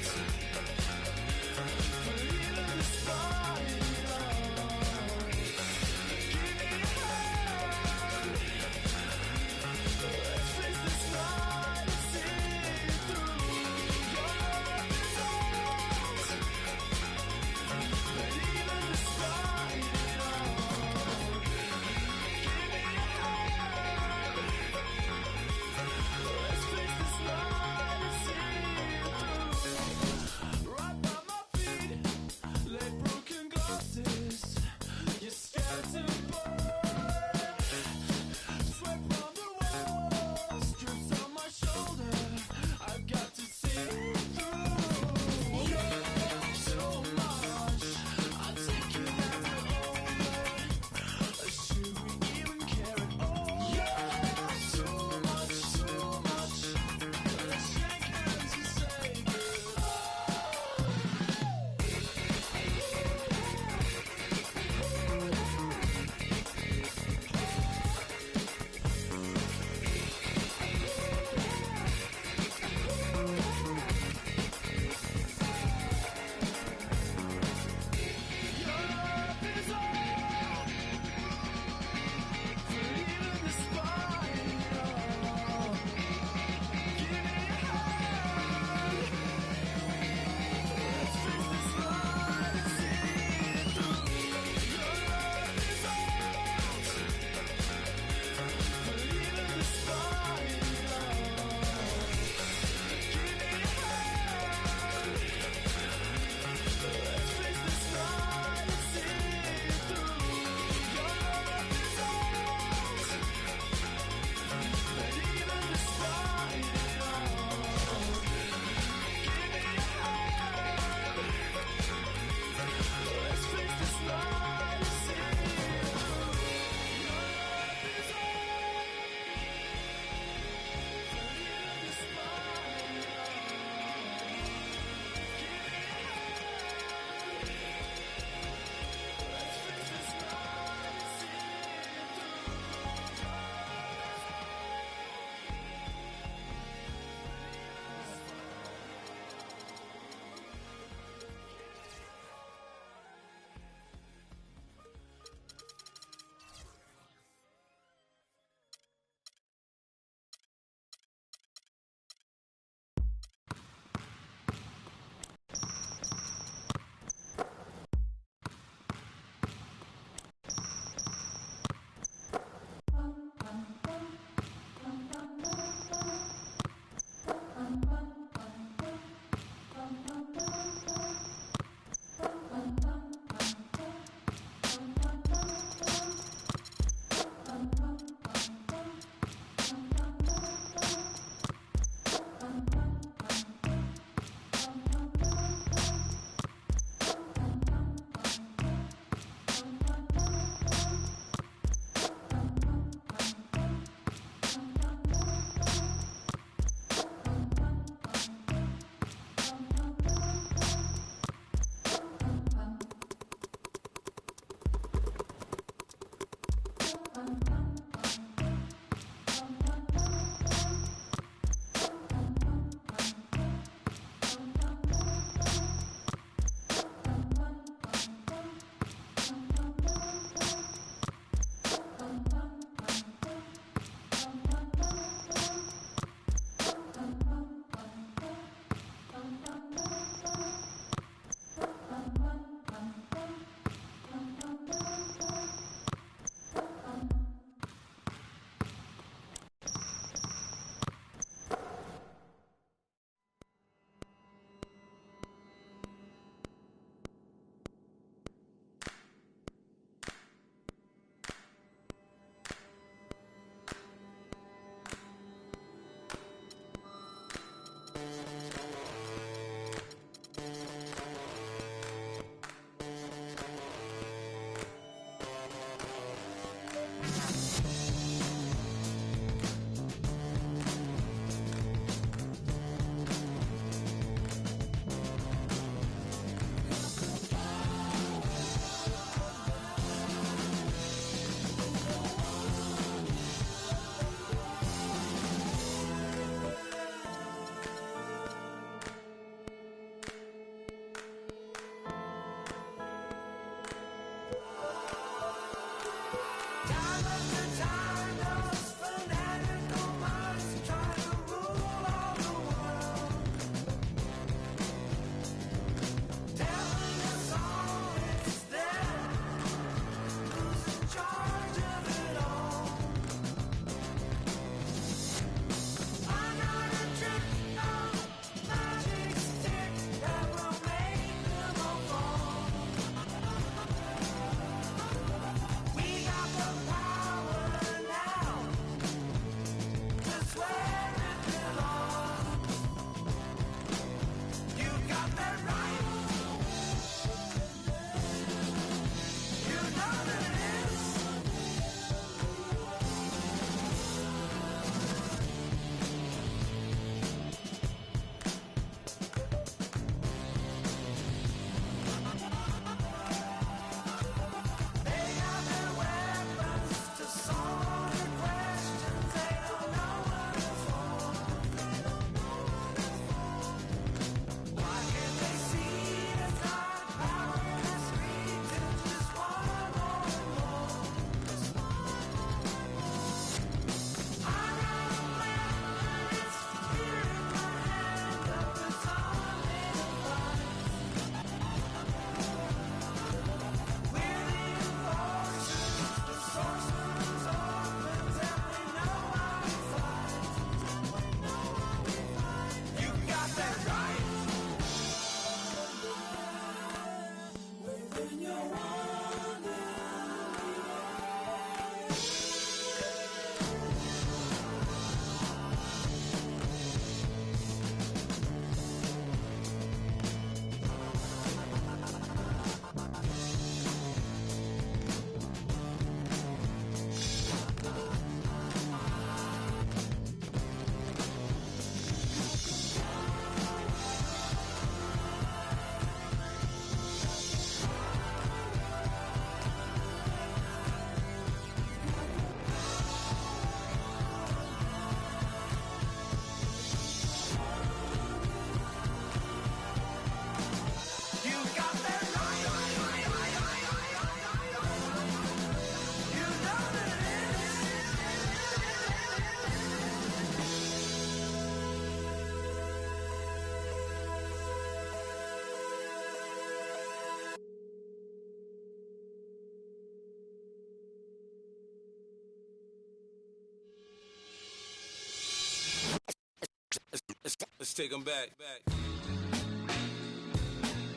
Let's take them back.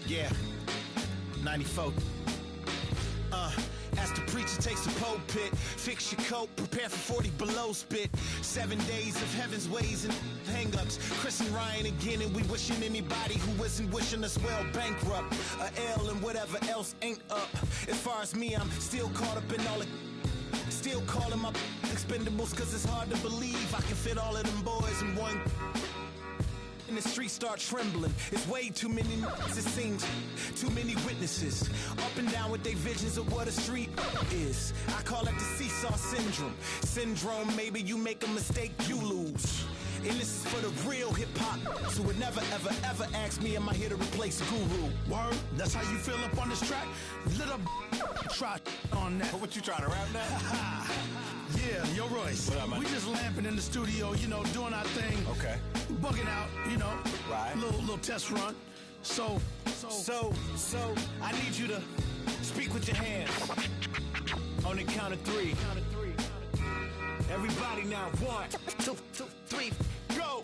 Yeah, 94. As the preacher takes the pulpit, fix your coat, prepare for 40 below spit. 7 days of heaven's ways and hang-ups. Chris and Ryan again, and we wishing anybody who isn't wishing us well bankrupt. A L and whatever else ain't up. As far as me, I'm still caught up in all the... Still calling my expendables, cause it's hard to believe I can fit all of them boys in one... And the streets start trembling. It's way too many it seems. Too many witnesses. Up and down with their visions of what a street is. I call it the seesaw syndrome. Syndrome, maybe you make a mistake, you lose. And this is for the real hip-hop. So would never, ever, ever ask me, am I here to replace Guru? Word? That's how you feel up on this track? Little try on that. What you trying to rap now? Yeah, yo, Royce. What up, man? We just lamping in the studio, you know, doing our thing. Okay. Bugging out, you know. Right. Little test run. So, I need you to speak with your hands. On the count of 3. Everybody now, 1, 2, 3, go!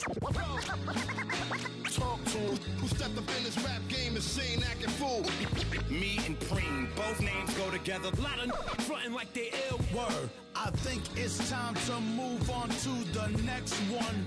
talk to him. Who stepped up in this rap game and seen acting fool? Me and Preem, both names go together. Lot of frontin' like they ill. Word. I think it's time to move on to the next one.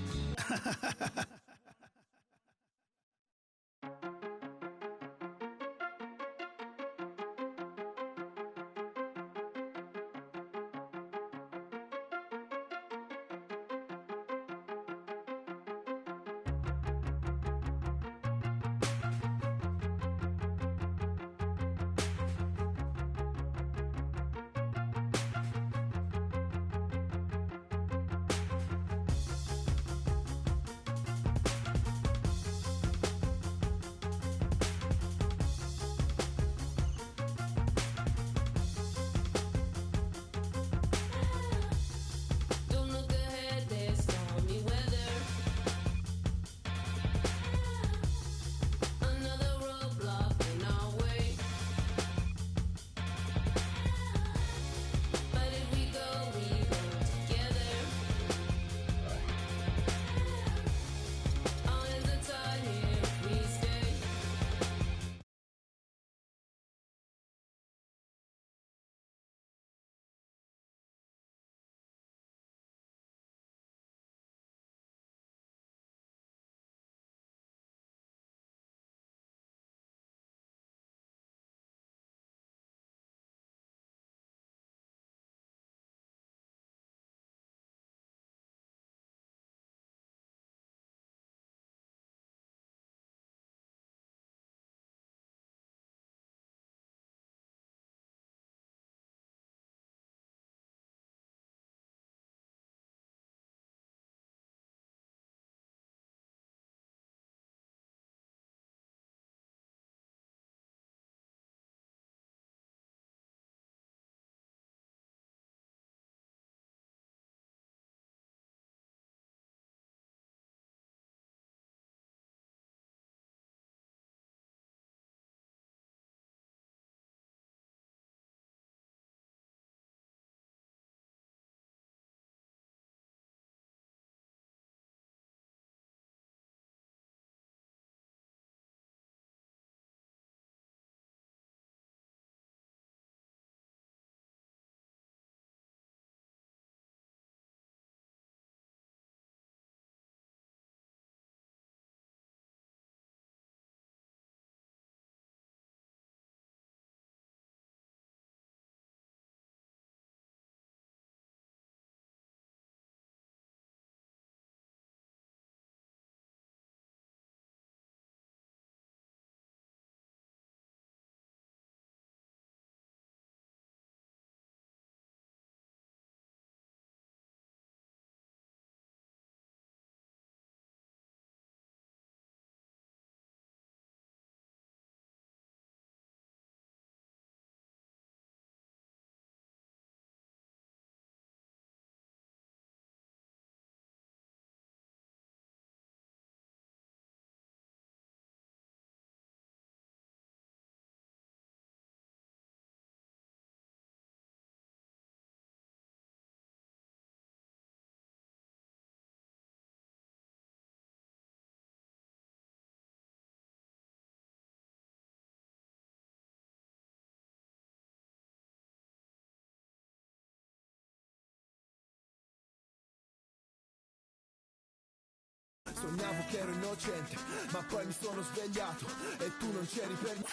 Sognavo che ero innocente, ma poi mi sono svegliato e tu non c'eri per me.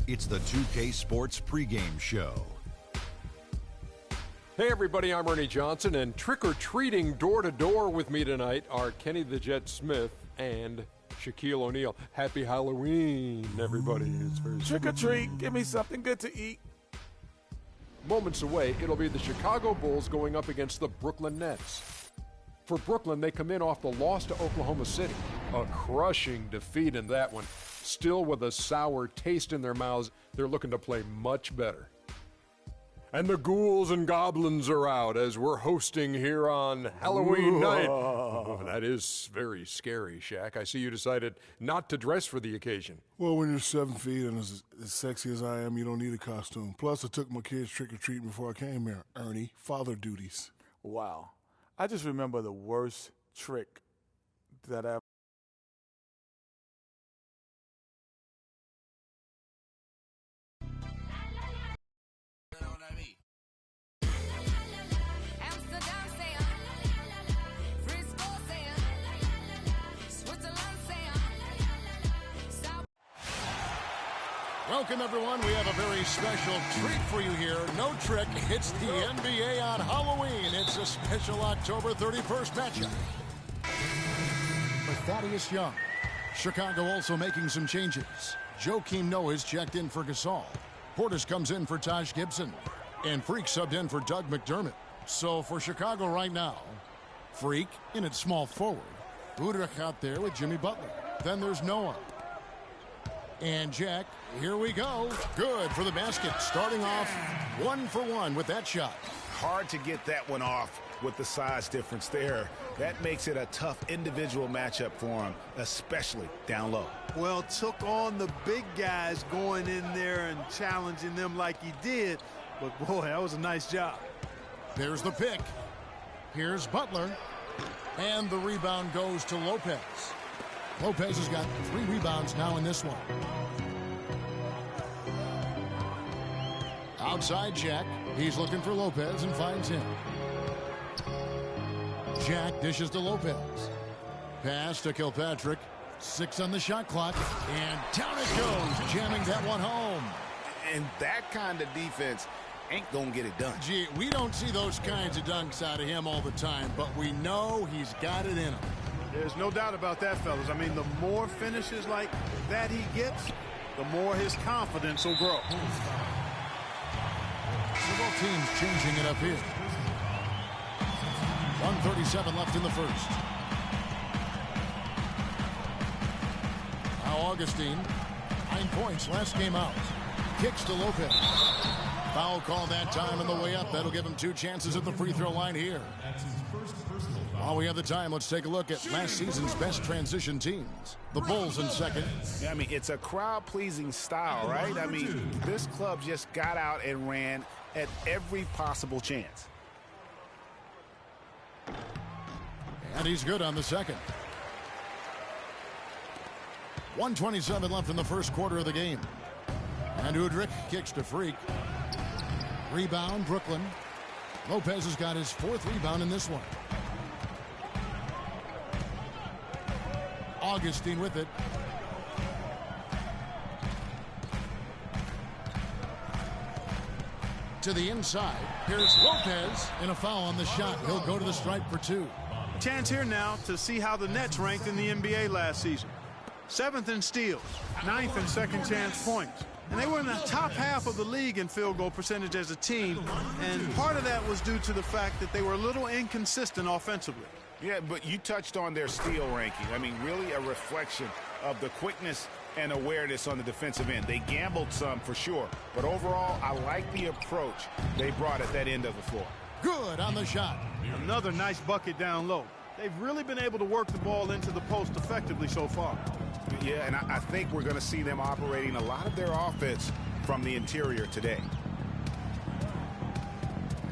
It's the 2K Sports pregame show. Hey everybody, I'm Ernie Johnson, and trick-or-treating door-to-door with me tonight are Kenny the Jet Smith and Shaquille O'Neal. Happy Halloween, everybody. It's very Trick or treat, give me something good to eat. Moments away, it'll be the Chicago Bulls going up against the Brooklyn Nets. For Brooklyn, they come in off the loss to Oklahoma City. A crushing defeat in that one. Still with a sour taste in their mouths, they're looking to play much better. And the ghouls and goblins are out as we're hosting here on Halloween night. Oh, that is very scary, Shaq. I see you decided not to dress for the occasion. Well, when you're 7 feet and as sexy as I am, you don't need a costume. Plus, I took my kids trick-or-treating before I came here. Ernie, father duties. Wow. I just remember the worst trick that I Welcome, everyone. We have a very special treat for you here. No trick. It's the NBA on Halloween. It's a special October 31st matchup. But Thaddeus Young. Chicago also making some changes. Joakim Noah is checked in for Gasol. Portis comes in for Taj Gibson. And Freak subbed in for Doug McDermott. So for Chicago right now, Freak in at small forward. Udrich out there with Jimmy Butler. Then there's Noah. And Jack, here we go. Good for the basket. Starting off 1 for 1 with that shot. Hard to get that one off with the size difference there. That makes it a tough individual matchup for him, especially down low. Well, took on the big guys going in there and challenging them like he did. But, boy, that was a nice job. There's the pick. Here's Butler. And the rebound goes to Lopez. Lopez has got 3 rebounds now in this one. Outside Jack. He's looking for Lopez and finds him. Jack dishes to Lopez. Pass to Kilpatrick. 6 on the shot clock. And down it goes, jamming that one home. And that kind of defense ain't gonna get it done. Gee, we don't see those kinds of dunks out of him all the time, but we know he's got it in him. There's no doubt about that, fellas. I mean, the more finishes like that he gets, the more his confidence will grow. So both teams changing it up here. 1:37 left in the first. Now Augustine, 9 points last game out. Kicks to Lopez. Foul call that time on the way up. That'll give him 2 chances at the free throw line here. While we have the time, let's take a look at last season's best transition teams. The Bulls in second. Yeah, I mean, it's a crowd-pleasing style, right? I mean, this club just got out and ran at every possible chance. And he's good on the second. 1:27 left in the first quarter of the game. And Udrich kicks to Freak. Rebound, Brooklyn. Lopez has got his 4th rebound in this one. Augustine with it. To the inside. Here's Lopez. And a foul on the shot. He'll go to the stripe for 2. Chance here now to see how the Nets ranked in the NBA last season. 7th in steals, 9th in second chance points. And they were in the top half of the league in field goal percentage as a team. And part of that was due to the fact that they were a little inconsistent offensively. Yeah, but you touched on their steal ranking. I mean, really a reflection of the quickness and awareness on the defensive end. They gambled some for sure, but overall, I like the approach they brought at that end of the floor. Good on the shot. Another nice bucket down low. They've really been able to work the ball into the post effectively so far. Yeah, and I think we're going to see them operating a lot of their offense from the interior today.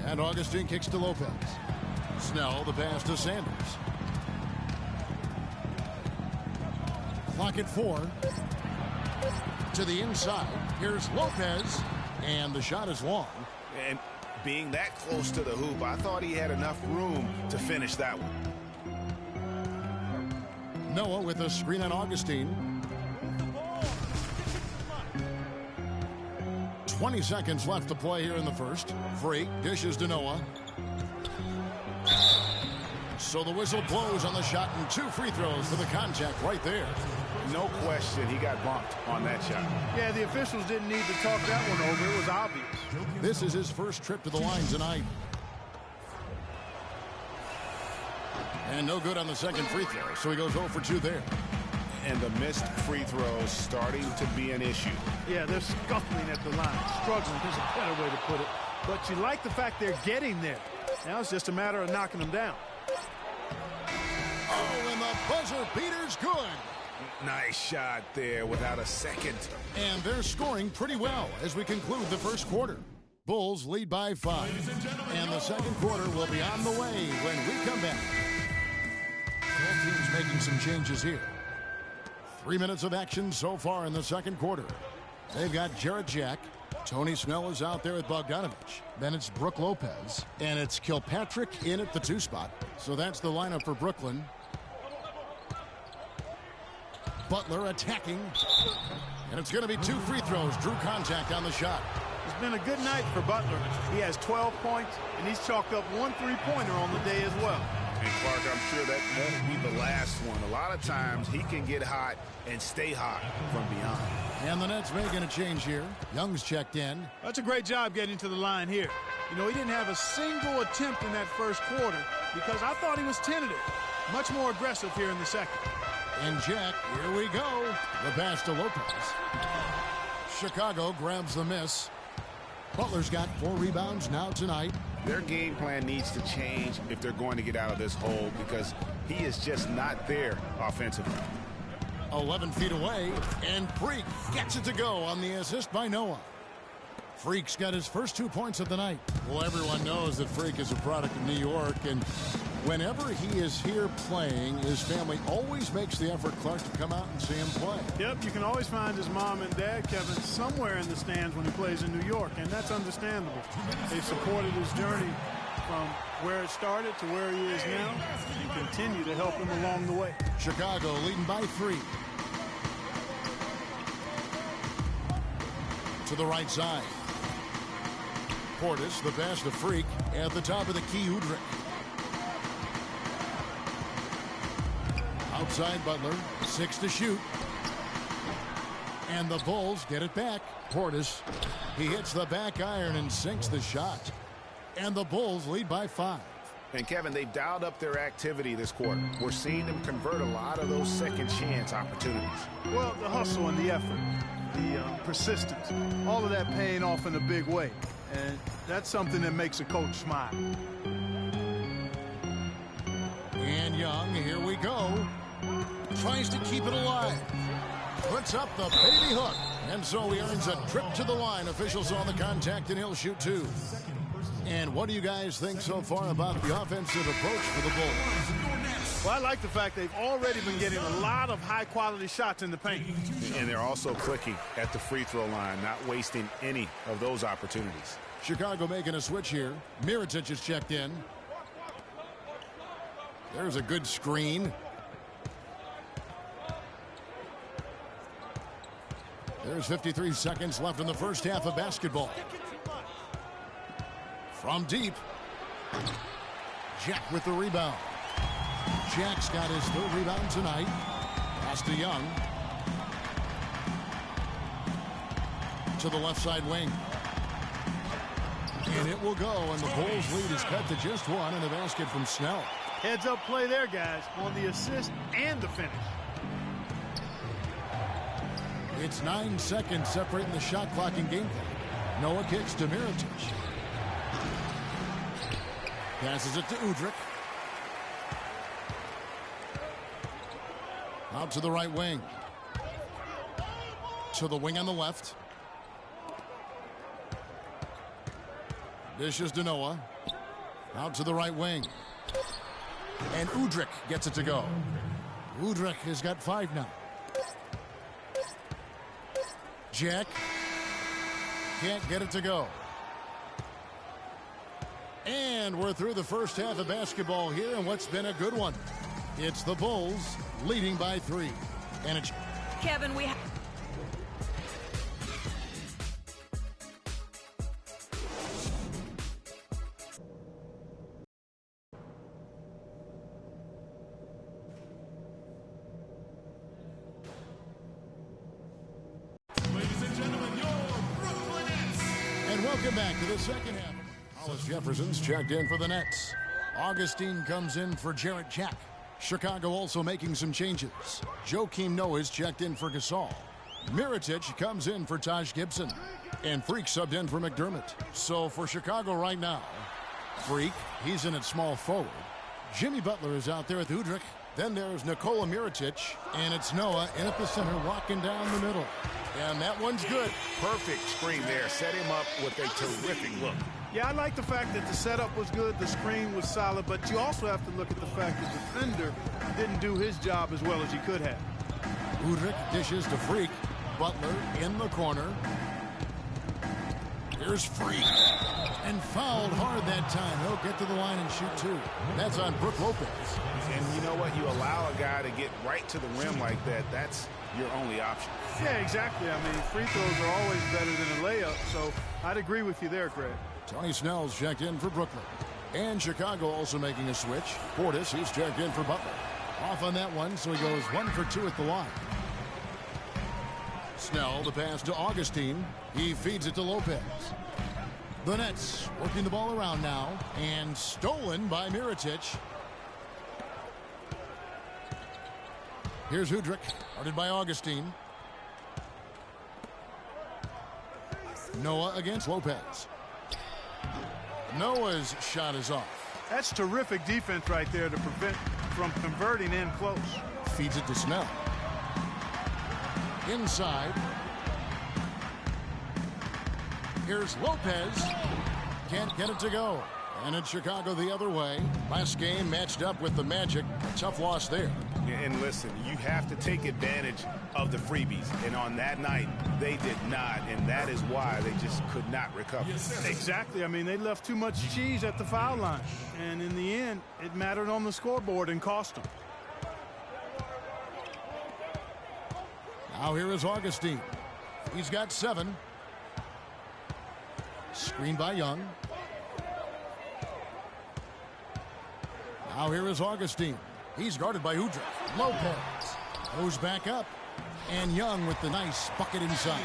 And Augustine kicks to Lopez. Snell, the pass to Sanders. Clock at 4. To the inside. Here's Lopez. And the shot is long. And being that close to the hoop, I thought he had enough room to finish that one. Noah with a screen on Augustine. 20 seconds left to play here in the first. Freak dishes to Noah. So the whistle blows on the shot and 2 free throws for the contact right there. No question he got bumped on that shot. Yeah, the officials didn't need to talk that one over. It was obvious. This is his first trip to the line tonight. And no good on the second free throw, so he goes 0 for 2 there. And the missed free throws starting to be an issue. Yeah, they're scuffling at the line. Struggling is a better way to put it. But you like the fact they're getting there. Now it's just a matter of knocking them down. Oh, and the buzzer beater's good. Nice shot there without a second. And they're scoring pretty well as we conclude the first quarter. Bulls lead by 5. And the second quarter will be on the way when we come back. Both teams making some changes here. 3 minutes of action so far in the second quarter. They've got Jarrett Jack. Tony Snell is out there with Bogdanovich. Then it's Brook Lopez. And it's Kilpatrick in at the 2 spot. So that's the lineup for Brooklyn. Butler attacking. And it's going to be 2 free throws. Drew contact on the shot. It's been a good night for Butler. He has 12 points, and he's chalked up 1 3-pointer on the day as well. And Clark, I'm sure that won't be the last one. A lot of times he can get hot and stay hot from beyond. And the Nets making a change here. Young's checked in. That's a great job getting to the line here. You know, he didn't have a single attempt in that first quarter because I thought he was tentative. Much more aggressive here in the second. And Jack, here we go. The pass to Lopez. Chicago grabs the miss. Butler's got 4 rebounds now tonight. Their game plan needs to change if they're going to get out of this hole because he is just not there offensively. 11 feet away, and Freak gets it to go on the assist by Noah. Freak's got his first 2 points of the night. Well, everyone knows that Freak is a product of New York, and whenever he is here playing, his family always makes the effort, Clark, to come out and see him play. Yep, you can always find his mom and dad, Kevin, somewhere in the stands when he plays in New York, and that's understandable. They supported his journey from where it started to where he is now and continue to help him along the way. Chicago leading by 3. To the right side. Portis, the pass to Freak, at the top of the key, Udrich. Outside Butler, 6 to shoot. And the Bulls get it back. Portis, he hits the back iron and sinks the shot. And the Bulls lead by 5. And Kevin, they've dialed up their activity this quarter. We're seeing them convert a lot of those second chance opportunities. Well, the hustle and the effort, the persistence, all of that paying off in a big way. And that's something that makes a coach smile. And Young, here we go. Tries to keep it alive. Puts up the baby hook. And so he earns a trip to the line. Officials on the contact, and he'll shoot 2. And what do you guys think so far about the offensive approach for the Bulls? Well, I like the fact they've already been getting a lot of high-quality shots in the paint. And they're also clicking at the free throw line, not wasting any of those opportunities. Chicago making a switch here. Mirotic is checked in. There's a good screen. There's 53 seconds left in the first half of basketball. From deep. Jack with the rebound. Jack's got his 3rd rebound tonight. Pass to Young. To the left side wing. And it will go, and the Bulls lead is cut to just 1 in the basket from Snell. Heads up play there, guys, on the assist and the finish. It's 9 seconds separating the shot clock and game clock. Noah kicks to Mirotic. Passes it to Udrich. Out to the right wing. To the wing on the left. Dishes to Noah. Out to the right wing. And Udrich gets it to go. Udrich has got 5 now. Jack can't get it to go. And we're through the first half of basketball here, and what's been a good one. It's the Bulls leading by 3. And it's Kevin, Ladies and gentlemen, your Brooklyn Nets. And welcome back to the second half. Hollis Jefferson's checked in for the Nets. Augustine comes in for Jarrett Jack. Chicago also making some changes. Joakim Noah's checked in for Gasol. Mirotic comes in for Taj Gibson. And Freak subbed in for McDermott. So for Chicago right now, Freak, he's in at small forward. Jimmy Butler is out there with Udrich. Then there's Nikola Mirotic, and it's Noah in at the center walking down the middle. And that one's good. Perfect screen there. Set him up with a terrific look. Yeah, I like the fact that the setup was good, the screen was solid, but you also have to look at the fact that the defender didn't do his job as well as he could have. Udrich dishes to Freak. Butler in the corner. Here's Freak. And fouled hard that time. He'll get to the line and shoot 2. That's on Brook Lopez. And you know what? You allow a guy to get right to the rim like that. That's your only option. Yeah, exactly. I mean, free throws are always better than a layup, so I'd agree with you there, Greg. Tony Snell's checked in for Brooklyn. And Chicago also making a switch. Portis, he's checked in for Butler. Off on that one, so he goes 1 for 2 at the line. Snell, the pass to Augustine. He feeds it to Lopez. The Nets working the ball around now. And stolen by Mirotic. Here's Udrich, guarded by Augustine. Noah against Lopez. Noah's shot is off. That's terrific defense right there to prevent from converting in close. Feeds it to Snell. Inside. Here's Lopez. Can't get it to go. And it's Chicago the other way. Last game matched up with the Magic. A tough loss there. And listen, you have to take advantage of the freebies. And on that night, they did not. And that is why they just could not recover. Exactly. I mean, they left too much cheese at the foul line. And in the end, it mattered on the scoreboard and cost them. Now here is Augustine. He's got 7. Screen by Young. Now here is Augustine. He's guarded by Udrich. Lopez goes back up. And Young with the nice bucket inside.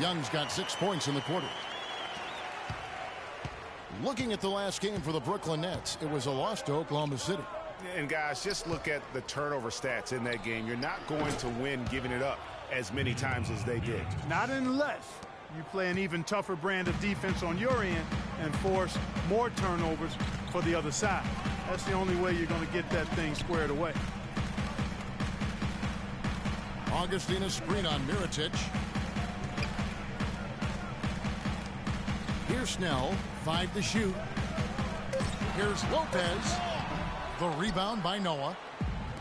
Young's got 6 points in the quarter. Looking at the last game for the Brooklyn Nets, it was a loss to Oklahoma City. And guys, just look at the turnover stats in that game. You're not going to win giving it up as many times as they did. Not unless you play an even tougher brand of defense on your end and force more turnovers for the other side. That's the only way you're going to get that thing squared away. Augustine a screen on Mirotic. Here's Snell. 5 to shoot. Here's Lopez. The rebound by Noah.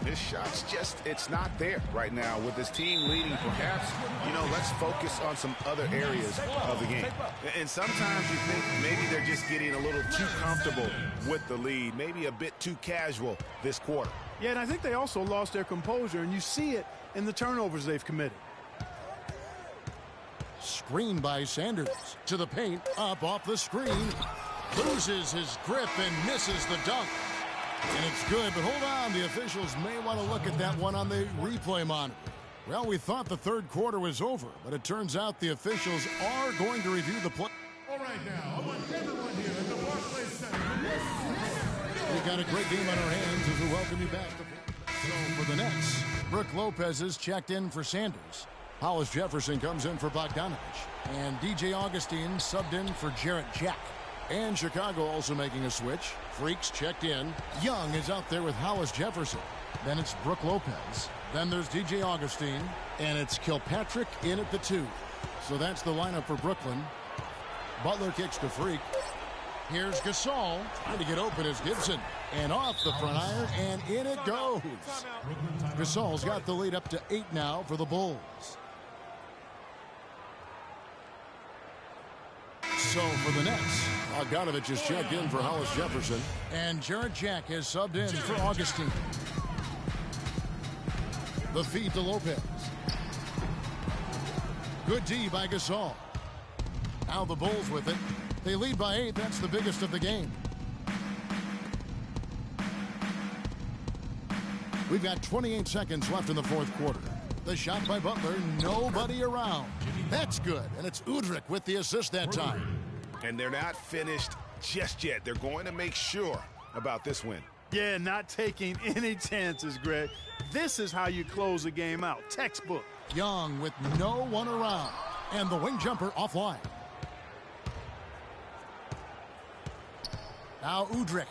His shot's just, it's not there right now. With his team leading, perhaps, let's focus on some other areas of the game. And sometimes you think maybe they're just getting a little too comfortable with the lead, maybe a bit too casual this quarter. Yeah, and I think they also lost their composure, and you see it in the turnovers they've committed. Screen by Sanders. To the paint, up off the screen. Loses his grip and misses the dunk. And it's good, but hold on. The officials may want to look at that one on the replay monitor. Well, we thought the third quarter was over, but it turns out the officials are going to review the play. All right now, I want everyone here at the Barclays Center. We've got a great game on our hands as we welcome you back. So for the Nets, Brook Lopez is checked in for Sanders. Hollis Jefferson comes in for Bogdanovich. And DJ Augustine subbed in for Jarrett Jack. And Chicago also making a switch. Freaks checked in. Young is out there with Hollis Jefferson. Then it's Brook Lopez. Then there's DJ Augustine. And it's Kilpatrick in at the 2. So that's the lineup for Brooklyn. Butler kicks to Freak. Here's Gasol. Trying to get open as Gibson. And off the front iron. And in it goes. Gasol's got the lead up to 8 now for the Bulls. So for the Nets, Bogdanovich is checked in for Hollis Jefferson. And Jarrett Jack has subbed in for Augustine. The feed to Lopez. Good D by Gasol. Now the Bulls with it. They lead by 8. That's the biggest of the game. We've got 28 seconds left in the fourth quarter. The shot by Butler, nobody around. That's good, and it's Udrih with the assist that time. And they're not finished just yet. They're going to make sure about this win. Yeah, not taking any chances, Greg. This is how you close a game out. Textbook. Young with no one around. And the wing jumper offline. Now Udrih.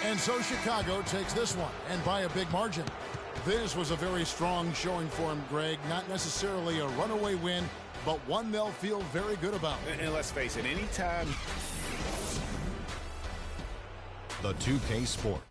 And so Chicago takes this one, and by a big margin. This was a very strong showing for him, Greg. Not necessarily a runaway win, but one they'll feel very good about. And let's face it, anytime... The 2K Sport.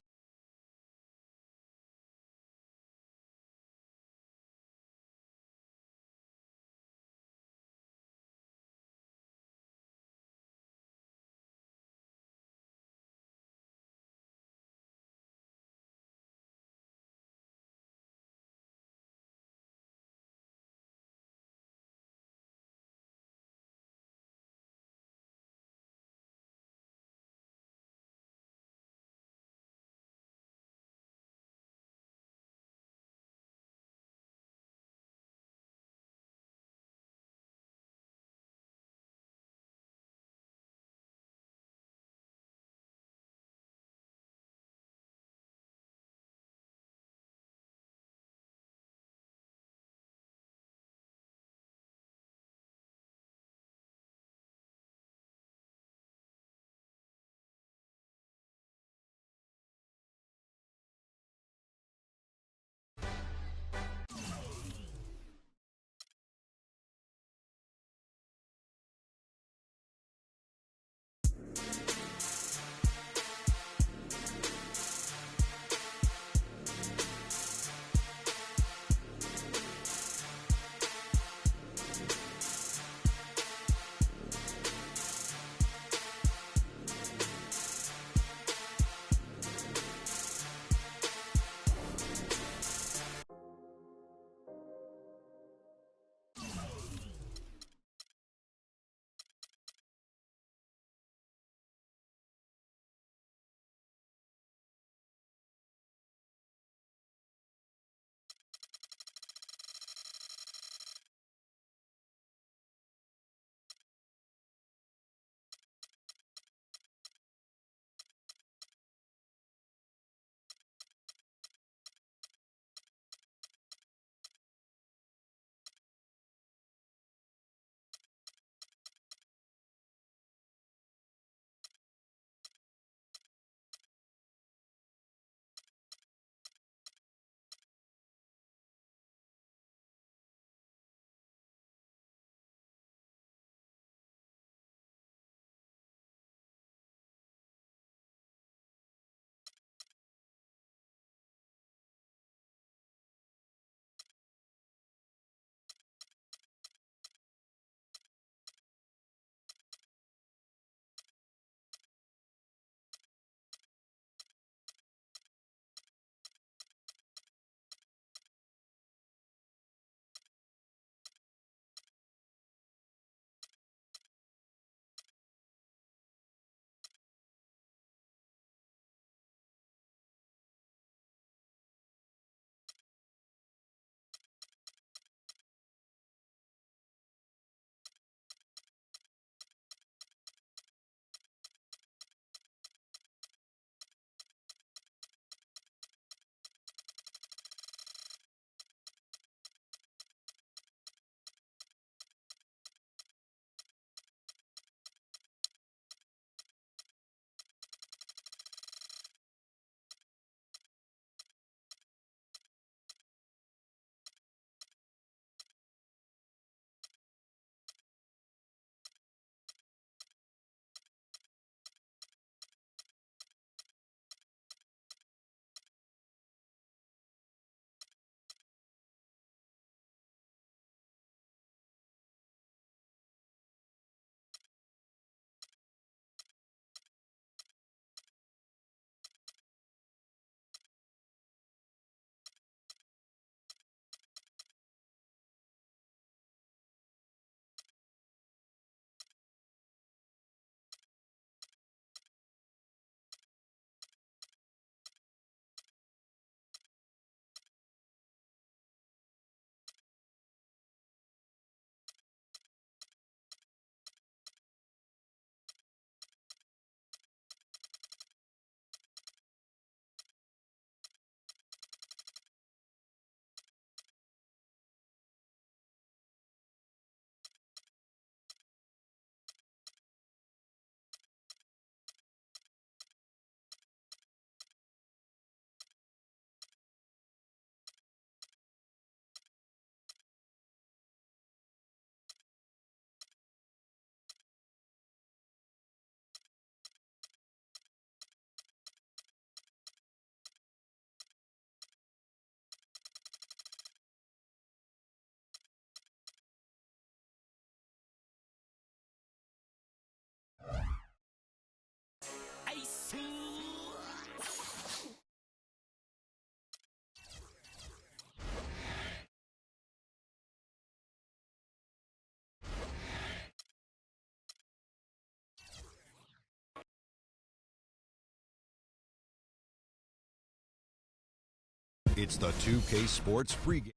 It's the 2K Sports pregame.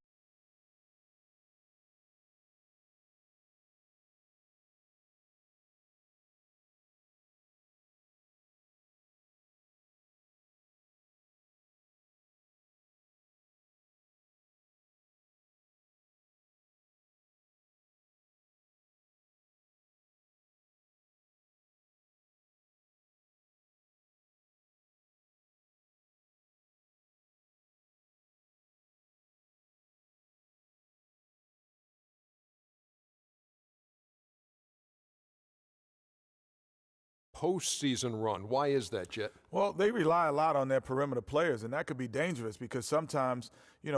Postseason run. Why is that, Jet? Well, they rely a lot on their perimeter players, and that could be dangerous because sometimes,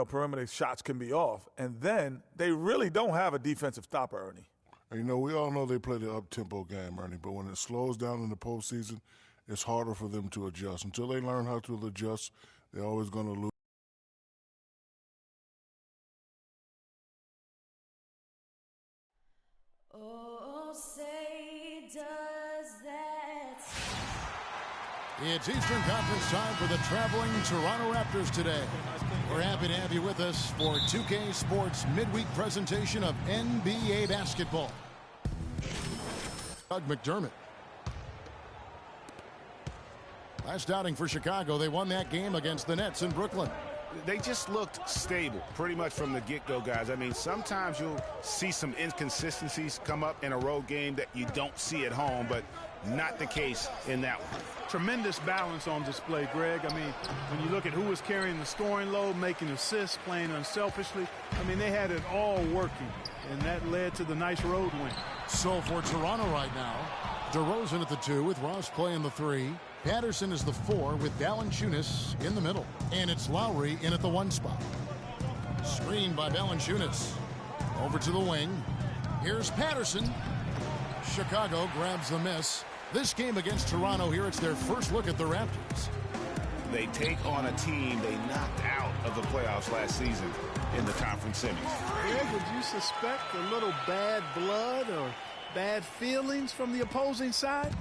perimeter shots can be off. And then they really don't have a defensive stopper, Ernie. And, we all know they play the up-tempo game, Ernie, but when it slows down in the postseason, it's harder for them to adjust. Until they learn how to adjust, they're always going to lose. Oh, say does that. It's Eastern Conference time for the traveling Toronto Raptors today. We're happy to have you with us for 2K Sports midweek presentation of NBA basketball. Doug McDermott. Last outing for Chicago, they won that game against the Nets in Brooklyn. They just looked stable pretty much from the get-go, guys. I mean, sometimes you'll see some inconsistencies come up in a road game that you don't see at home, but not the case in that one. Tremendous balance on display, Greg. I mean, when you look at who was carrying the scoring load, making assists, playing unselfishly, I mean, they had it all working, and that led to the nice road win. So for Toronto right now, DeRozan at the 2 with Ross playing the 3. Patterson is the 4 with Valanciunas in the middle. And it's Lowry in at the 1 spot. Screen by Valanciunas. Over to the wing. Here's Patterson. Chicago grabs the miss. This game against Toronto here, it's their first look at the Raptors. They take on a team they knocked out of the playoffs last season in the conference semis. Greg, would you suspect a little bad blood or bad feelings from the opposing side?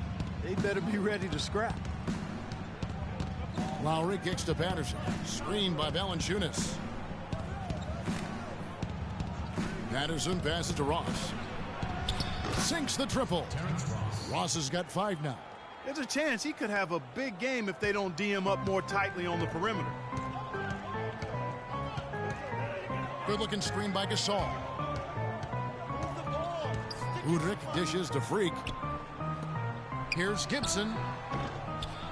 They better be ready to scrap. Lowry kicks to Patterson. Screen by Valanciunas. Patterson passes to Ross. Sinks the triple. Ross has got 5 now. There's a chance he could have a big game if they don't D him up more tightly on the perimeter. Good-looking screen by Gasol. Udrich dishes to Freak. Here's Gibson.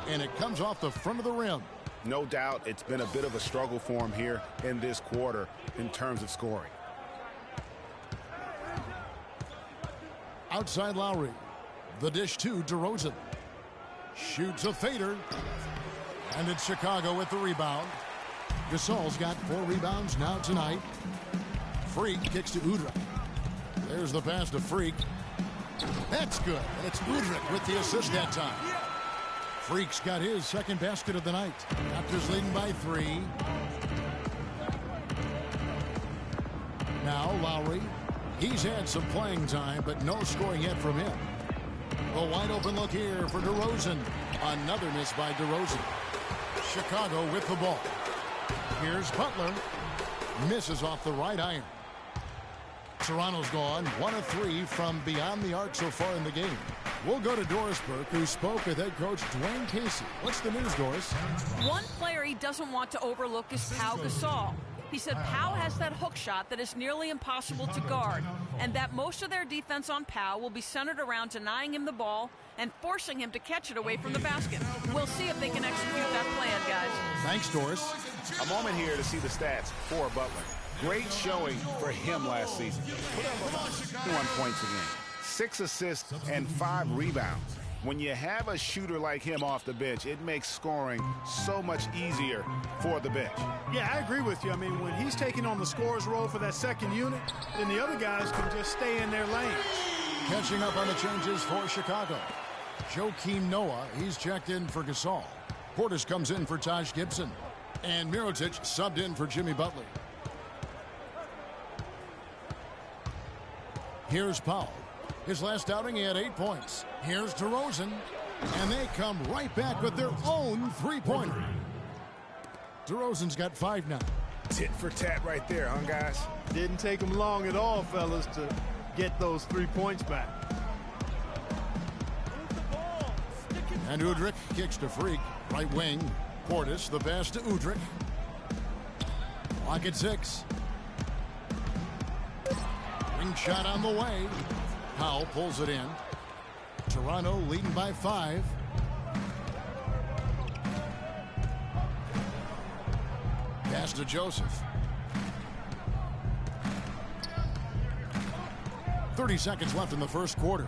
And it comes off the front of the rim. No doubt it's been a bit of a struggle for him here in this quarter in terms of scoring. Outside Lowry. The dish to DeRozan. Shoots a fader. And it's Chicago with the rebound. Gasol's got 4 rebounds now tonight. Freak kicks to Udrich. There's the pass to Freak. That's good. And it's Udrich with the assist that time. Freak's got his second basket of the night. Raptors leading by 3. Now Lowry. He's had some playing time, but no scoring yet from him. A wide open look here for DeRozan. Another miss by DeRozan. Chicago with the ball. Here's Butler. Misses off the right iron. Toronto's gone 1 of 3 from beyond the arc so far in the game. We'll go to Doris Burke, who spoke with head coach Dwayne Casey. What's the news, Doris? One player he doesn't want to overlook is Pau Gasol. He said Pau has that hook shot that is nearly impossible to guard, and that most of their defense on Pau will be centered around denying him the ball and forcing him to catch it away from the basket. We'll see if they can execute that plan, guys. Thanks, Doris. A moment here to see the stats for Butler. Great showing for him last season. 21 points a game, 6 assists, and 5 rebounds. When you have a shooter like him off the bench, it makes scoring so much easier for the bench. Yeah, I agree with you. I mean, when he's taking on the scorer's role for that second unit, then the other guys can just stay in their lane. Catching up on the changes for Chicago. Joakim Noah, he's checked in for Gasol. Portis comes in for Taj Gibson. And Mirotic subbed in for Jimmy Butler. Here's Powell. His last outing, he had 8 points. Here's DeRozan. And they come right back with their own three-pointer. DeRozan's got 5 now. Tit for tat right there, huh, guys? Didn't take them long at all, fellas, to get those 3 points back. And Udrich kicks to Freak. Right wing. Portis, the pass to Udrich. Clock at 6. Ring shot on the way. Powell pulls it in. Toronto leading by 5. Pass to Joseph. 30 seconds left in the first quarter.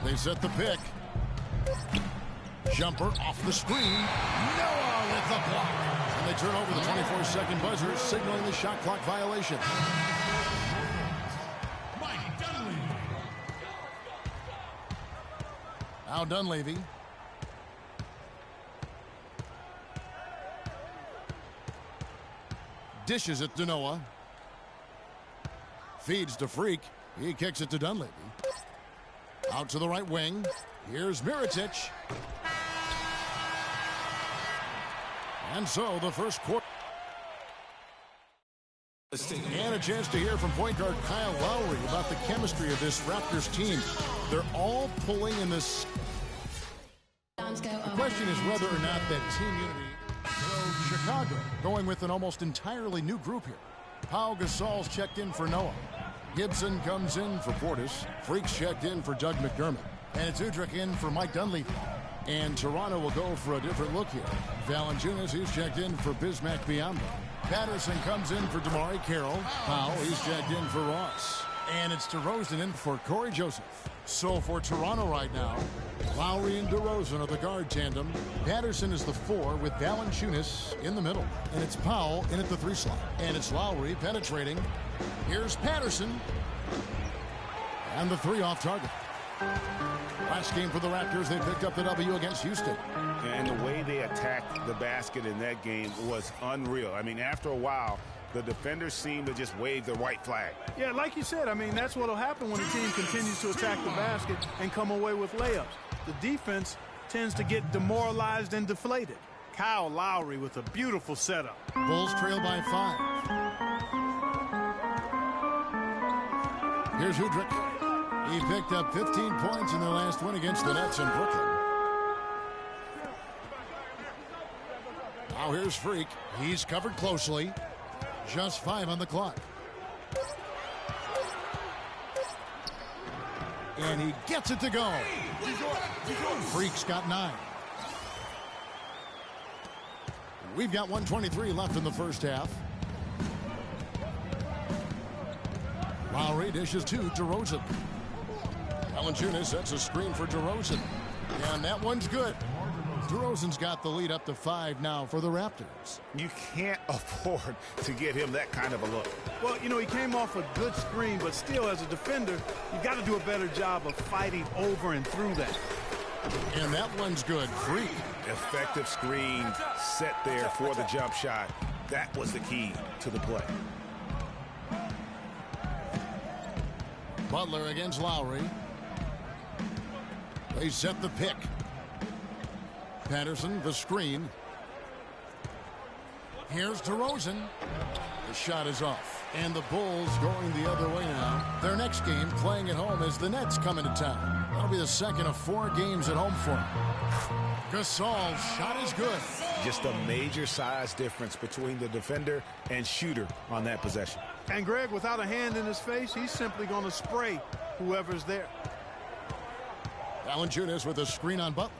They set the pick. Jumper off the screen. Noah with the block. And they turn over the 24-second buzzer, signaling the shot clock violation. Now Dunleavy. Dishes it to Noah. Feeds to Freak. He kicks it to Dunleavy. Out to the right wing. Here's Mirotic. And so the first quarter. And a chance to hear from point guard Kyle Lowry about the chemistry of this Raptors team. They're all pulling in this. The question is whether or not that team unity. So Chicago going with an almost entirely new group here. Pau Gasol's checked in for Noah. Gibson comes in for Portis. Freaks checked in for Doug McDermott. And it's Udrich in for Mike Dunleavy. And Toronto will go for a different look here. Valanciunas, he's checked in for Bismack Biyombo. Patterson comes in for DeMar Carroll. Powell, he's checked in for Ross. And it's DeRozan in for Corey Joseph. So for Toronto right now, Lowry and DeRozan are the guard tandem. Patterson is the 4 with Valanciunas in the middle. And it's Powell in at the 3 slot. And it's Lowry penetrating. Here's Patterson. And the 3 off target. Last game for the Raptors, they picked up the W against Houston. And the way they attacked the basket in that game was unreal. I mean, after a while, the defenders seemed to just wave the white flag. Yeah, like you said, I mean, that's what will happen when the team continues to attack the basket and come away with layups. The defense tends to get demoralized and deflated. Kyle Lowry with a beautiful setup. Bulls trail by 5. Here's Udrich. He picked up 15 points in their last win against the Nets in Brooklyn. Now here's Freak. He's covered closely. Just 5 on the clock. And he gets it to go. Freak's got 9. We've got 1:23 left in the first half. Lowry dishes to DeRozan. Valanciunas sets a screen for DeRozan. And that one's good. DeRozan's got the lead up to 5 now for the Raptors. You can't afford to get him that kind of a look. Well, you know, he came off a good screen, but still, as a defender, you got to do a better job of fighting over and through that. And that one's good. Free. Effective screen set there for the jump shot. That was the key to the play. Butler against Lowry. They set the pick. Patterson, the screen. Here's DeRozan. The shot is off. And the Bulls going the other way now. Their next game playing at home as the Nets come into town. That'll be the second of 4 games at home for them. Gasol's shot is good. Just a major size difference between the defender and shooter on that possession. And Greg, without a hand in his face, he's simply going to spray whoever's there. Valanciunas with a screen on Butler.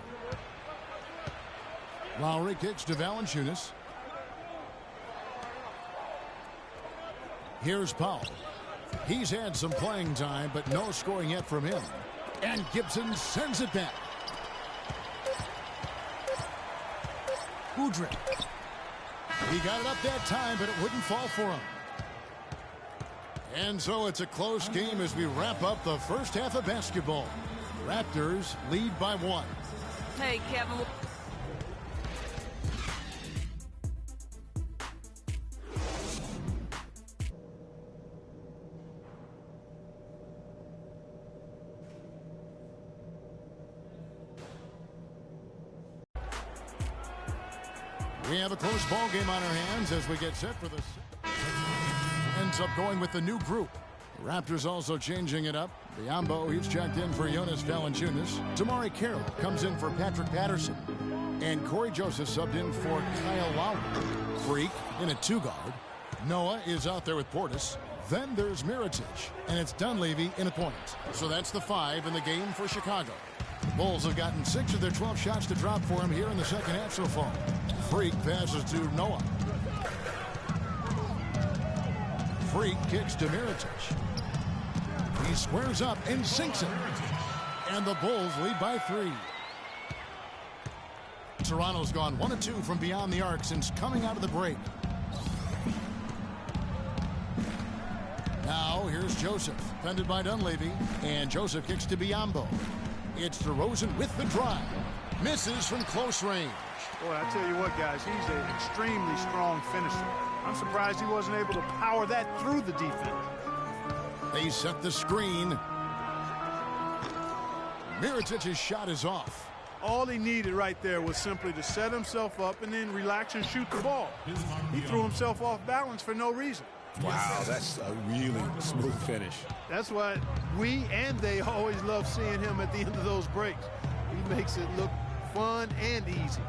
Lowry kicks to Valanciunas. Here's Powell. He's had some playing time, but no scoring yet from him. And Gibson sends it back. Udrich. He got it up that time, but it wouldn't fall for him. And so it's a close game as we wrap up the first half of basketball. Raptors lead by 1. Hey, Kevin. We have a close ball game on our hands as we get set for the ends up going with the new group. The Raptors also changing it up. Biombo, he's checked in for Jonas Valanciunas. Tamari Carroll comes in for Patrick Patterson. And Corey Joseph subbed in for Kyle Lowry. Freak in a 2-guard. Noah is out there with Portis. Then there's Mirotic, and it's Dunleavy in a point. So that's the 5 in the game for Chicago. Bulls have gotten 6 of their 12 shots to drop for him here in the second half so far. Freak passes to Noah. Freak kicks to Mirotic. He squares up and sinks it. And the Bulls lead by 3. Toronto's gone 1 of 2 from beyond the arc since coming out of the break. Now here's Joseph, fended by Dunleavy, and Joseph kicks to Biombo. It's DeRozan with the drive. Misses from close range. Boy, I tell you what, guys, he's an extremely strong finisher. I'm surprised he wasn't able to power that through the defense. They set the screen. Mirotic's shot is off. All he needed right there was simply to set himself up and then relax and shoot the ball. He threw himself off balance for no reason. Wow, that's a really smooth finish. That's why we and they always love seeing him at the end of those breaks. He makes it look fun and easy.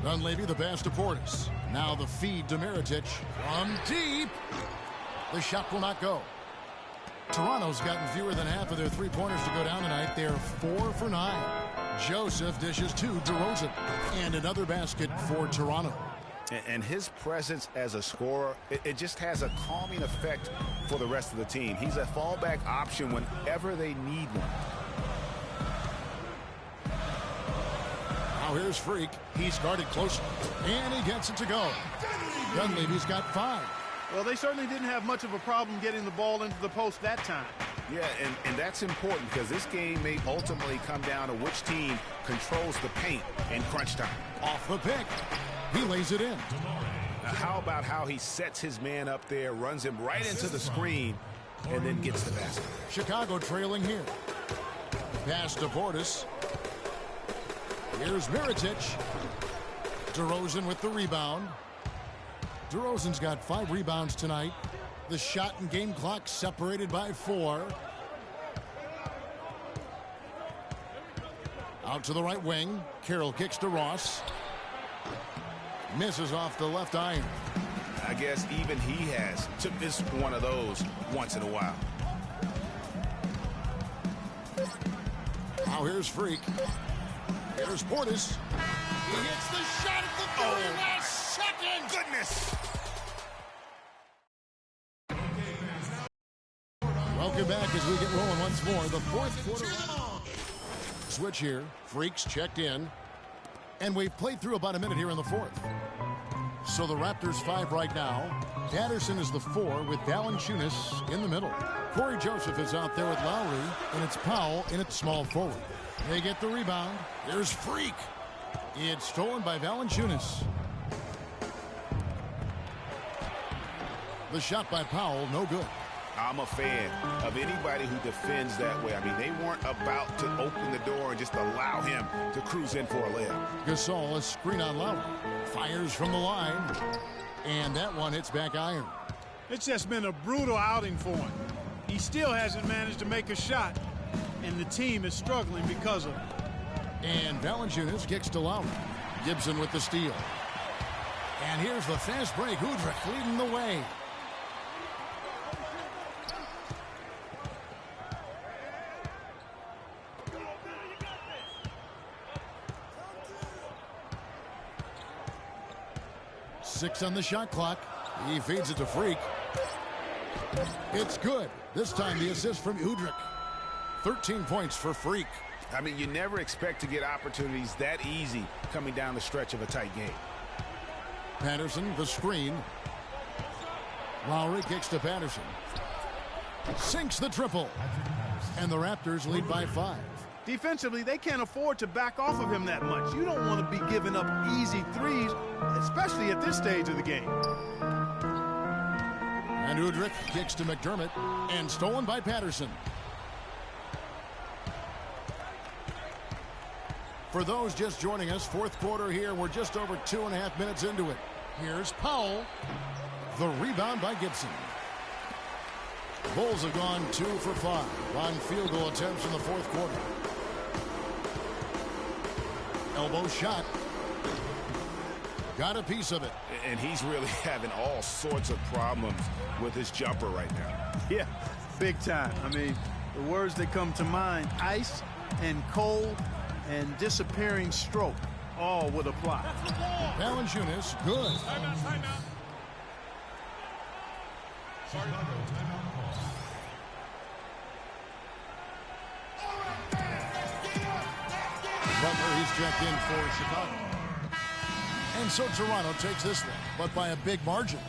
Dunleavy the pass to Portis. Now the feed to Mirotic from deep. The shot will not go. Toronto's gotten fewer than half of their three-pointers to go down tonight. They're 4 for 9. Joseph dishes to DeRozan. And another basket for Toronto. And his presence as a scorer, it just has a calming effect for the rest of the team. He's a fallback option whenever they need one. Now here's Freak. He's guarded closely. And he gets it to go. Dunleavy's got 5. Well, they certainly didn't have much of a problem getting the ball into the post that time. Yeah, and that's important because this game may ultimately come down to which team controls the paint in crunch time. Off the pick. He lays it in. Now, how about how he sets his man up there, runs him right into the screen, and then gets the basket. Chicago trailing here. Pass to Portis. Here's Mirotic. DeRozan with the rebound. DeRozan's got 5 rebounds tonight. The shot and game clock separated by 4. Out to the right wing. Carroll kicks to Ross. Misses off the left iron. I guess even he has took this one of those once in a while. Now here's Freak. Here's Portis. He hits the shot at the very last second. Goodness. Welcome back as we get rolling once more. The fourth quarter. Switch here. Freaks checked in. And we've played through about a minute here in the fourth. So the Raptors 5 right now. Patterson is the 4 with Valanciunas in the middle. Corey Joseph is out there with Lowry, and it's Powell in at small forward. They get the rebound. There's Freak. It's stolen by Valanciunas. The shot by Powell, no good. I'm a fan of anybody who defends that way. I mean, they weren't about to open the door and just allow him to cruise in for a layup. Gasol, a screen on Lowry. Fires from the line. And that one hits back iron. It's just been a brutal outing for him. He still hasn't managed to make a shot, and the team is struggling because of it. And Valanciunas kicks to Lowry. Gibson with the steal. And here's the fast break. Udrih leading the way. Six on the shot clock. He feeds it to Freak. It's good. This time the assist from Udrih. 13 points for Freak. I mean, you never expect to get opportunities that easy coming down the stretch of a tight game. Patterson, the screen. Lowry kicks to Patterson. Sinks the triple. And the Raptors lead by 5. Defensively, they can't afford to back off of him that much. You don't want to be giving up easy threes, especially at this stage of the game. And Udrih kicks to McDermott, and stolen by Patterson. For those just joining us, fourth quarter here. We're just over 2.5 minutes into it. Here's Powell. The rebound by Gibson. Bulls have gone 2 for 5 on field goal attempts in the fourth quarter. Elbow shot. Got a piece of it. And he's really having all sorts of problems with his jumper right now. Yeah, big time. I mean, the words that come to mind, ice and cold and disappearing stroke, all would apply. Valanciunas, good. Timeout. Chicago, timeout call. Butler, he's checked in for Chicago. And so Toronto takes this one, but by a big margin.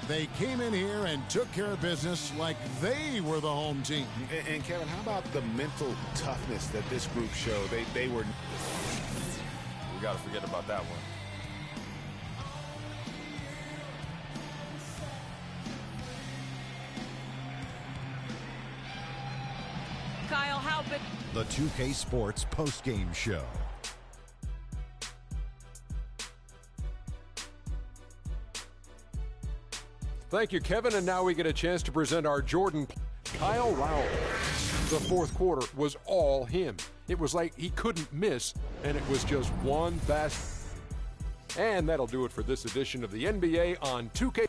They came in here and took care of business like they were the home team. And Kevin, how about the mental toughness that this group showed? They were... We got to forget about that one. Kyle, how big? The 2K Sports postgame show. Thank you, Kevin. And now we get a chance to present our Jordan, Kyle Lowry. The fourth quarter was all him. It was like he couldn't miss, and it was just one basket. And that'll do it for this edition of the NBA on 2K.